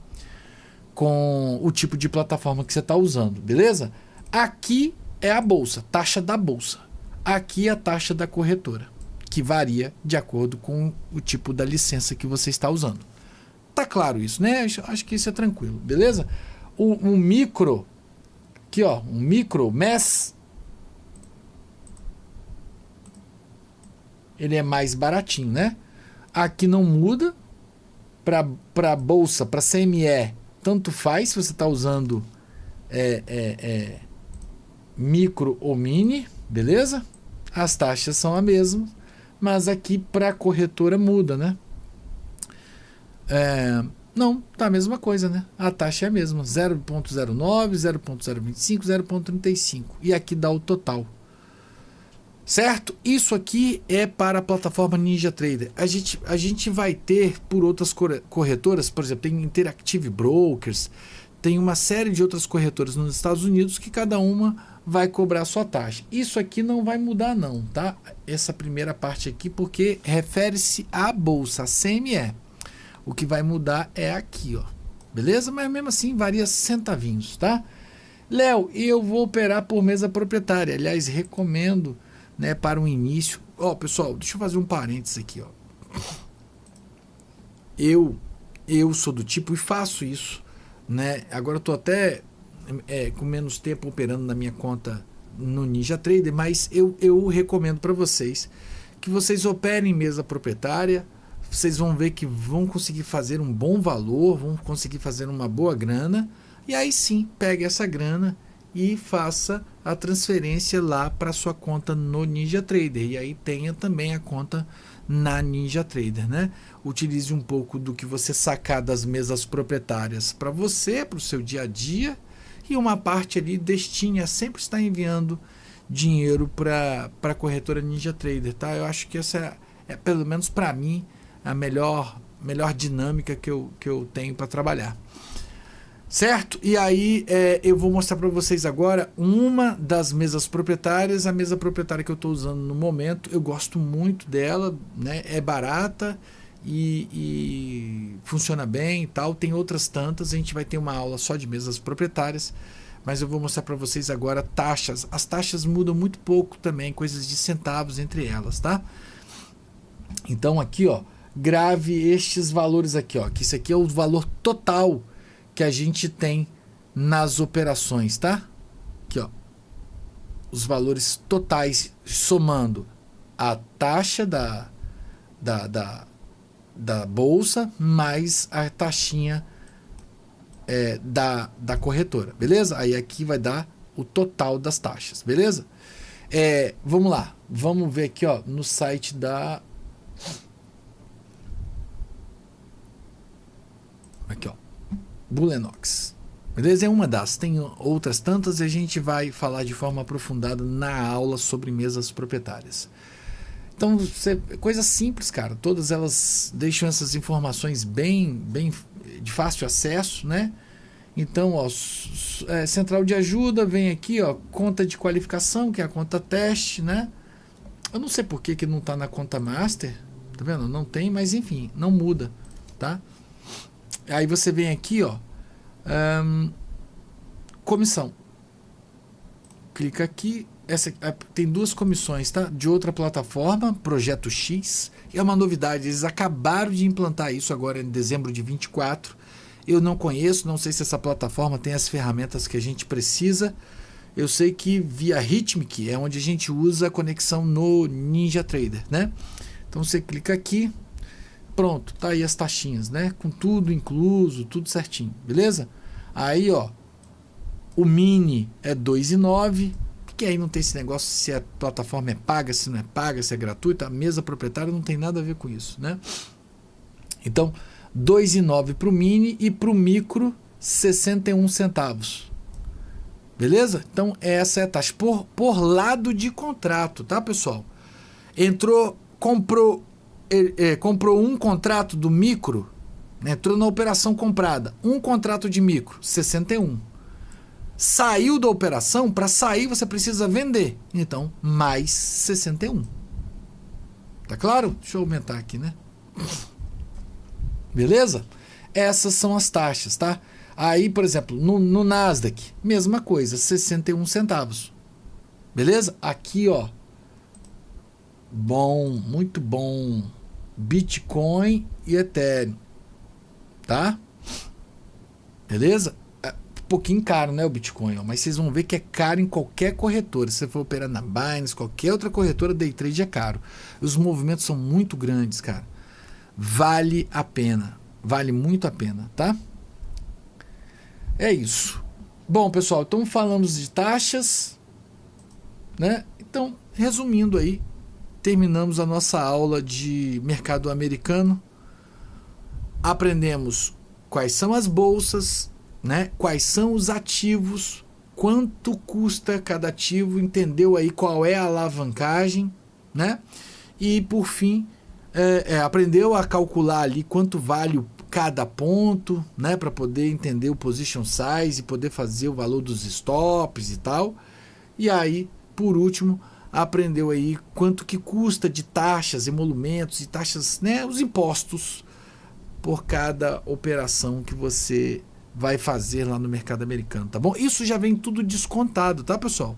o tipo de plataforma que você está usando, beleza? Aqui é a bolsa, taxa da bolsa. Aqui é a taxa da corretora, que varia de acordo com o tipo da licença que você está usando. Tá claro isso, né? Acho que isso é tranquilo, beleza? Um micro, aqui ó, um micro MES, ele é mais baratinho, né? Aqui não muda, para bolsa, para CME, tanto faz se você está usando micro ou mini, beleza? As taxas são as mesmas, mas aqui para corretora muda, né? Não, tá a mesma coisa, né? A taxa é a mesma, 0,09, 0,025, 0,35. E aqui dá o total. Certo? Isso aqui é para a plataforma NinjaTrader. A gente vai ter por outras corretoras, por exemplo, tem Interactive Brokers, tem uma série de outras corretoras nos Estados Unidos que cada uma vai cobrar a sua taxa. Isso aqui não vai mudar não, tá? Essa primeira parte aqui, porque refere-se à bolsa, a CME. O que vai mudar é aqui, ó. Beleza? Mas mesmo assim varia centavinhos, tá? Léo, eu vou operar por mesa proprietária. Aliás, recomendo, né, para o início. Ó, pessoal, deixa eu fazer um parênteses aqui, ó. Eu sou do tipo e faço isso, né? Agora eu tô até com menos tempo operando na minha conta no NinjaTrader, mas eu recomendo para vocês que vocês operem em mesa proprietária. Vocês vão ver que vão conseguir fazer um bom valor, vão conseguir fazer uma boa grana, e aí sim, pegue essa grana e faça a transferência lá para sua conta no NinjaTrader, e aí tenha também a conta na NinjaTrader, né? Utilize um pouco do que você sacar das mesas proprietárias para você, para o seu dia a dia, e uma parte ali destine a sempre estar enviando dinheiro para a corretora NinjaTrader, tá? Eu acho que essa é pelo menos para mim, a melhor dinâmica que eu tenho para trabalhar. Certo? E aí eu vou mostrar para vocês agora uma das mesas proprietárias, a mesa proprietária que eu estou usando no momento. Eu gosto muito dela, né? É barata e funciona bem e tal. Tem outras tantas, a gente vai ter uma aula só de mesas proprietárias, mas eu vou mostrar para vocês agora taxas. As taxas mudam muito pouco também, coisas de centavos entre elas, tá? Então aqui, ó, grave estes valores aqui, ó, que isso aqui é o valor total que a gente tem nas operações, tá? Aqui, ó, os valores totais somando a taxa da bolsa mais a taxinha da corretora, beleza? Aí aqui vai dar o total das taxas, beleza? Vamos lá, vamos ver aqui, ó, no site da... Aqui, ó, Bullenox, beleza? É uma das, tem outras tantas e a gente vai falar de forma aprofundada na aula sobre mesas proprietárias. Então, coisa simples, cara, todas elas deixam essas informações bem de fácil acesso, né? Então, ó, central de ajuda, vem aqui, ó, conta de qualificação, que é a conta teste, né? Eu não sei por que não está na conta master, tá vendo? Não tem, mas enfim, não muda, tá? Aí você vem aqui, ó, comissão. Clica aqui, tem duas comissões, tá? De outra plataforma, Projeto X, é uma novidade, eles acabaram de implantar isso agora em dezembro de 24. Eu não conheço, não sei se essa plataforma tem as ferramentas que a gente precisa. eu sei que via Rithmic é onde a gente usa a conexão no NinjaTrader, né? Então você clica aqui, pronto, tá aí as taxinhas, né? Com tudo incluso, tudo certinho, beleza? Aí, ó, o mini é 2,9, que aí não tem esse negócio se a plataforma é paga, se não é paga, se é gratuita, a mesa proprietária não tem nada a ver com isso, né? Então, 2,9 para o mini e para o micro 61 centavos. Beleza? Então essa é a taxa por lado de contrato, tá, pessoal? Comprou um contrato do micro, entrou na operação comprada, um contrato de micro, 61. Saiu da operação, para sair você precisa vender, então mais 61. Tá claro? Deixa eu aumentar aqui, né? Beleza? Essas são as taxas, tá? Aí, por exemplo, no Nasdaq, mesma coisa, 61 centavos. Beleza? Aqui, ó. Bom, muito bom. Bitcoin e Ethereum. Tá? Beleza? É um pouquinho caro, né, o Bitcoin, ó, mas vocês vão ver que é caro em qualquer corretora. Se você for operar na Binance, qualquer outra corretora, day trade é caro. Os movimentos são muito grandes, cara. Vale a pena. Vale muito a pena, tá? É isso. Bom, pessoal, então falamos de taxas, né? Então, resumindo aí, terminamos a nossa aula de mercado americano. Aprendemos quais são as bolsas, né? Quais são os ativos, quanto custa cada ativo, entendeu aí qual é a alavancagem, né? E por fim, aprendeu a calcular ali quanto vale cada ponto, né, para poder entender o position size e poder fazer o valor dos stops e tal. E aí, por último, aprendeu aí quanto que custa de taxas, emolumentos e taxas, né, os impostos por cada operação que você vai fazer lá no mercado americano, tá bom? Isso já vem tudo descontado, tá, pessoal?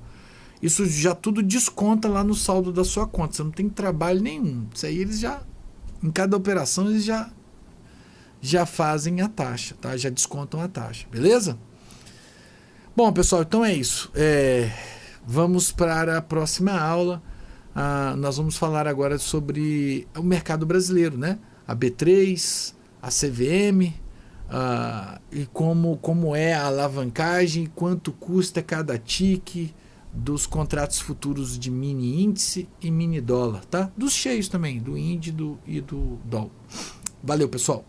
Isso já tudo desconta lá no saldo da sua conta, você não tem trabalho nenhum. Isso aí eles já, em cada operação eles já fazem a taxa, tá? Já descontam a taxa, beleza? Bom, pessoal, então é isso. Vamos para a próxima aula. Nós vamos falar agora sobre o mercado brasileiro, né? A B3, a CVM, e como é a alavancagem, quanto custa cada tique dos contratos futuros de mini índice e mini dólar, tá? Dos cheios também, do índice e do dólar. Valeu, pessoal!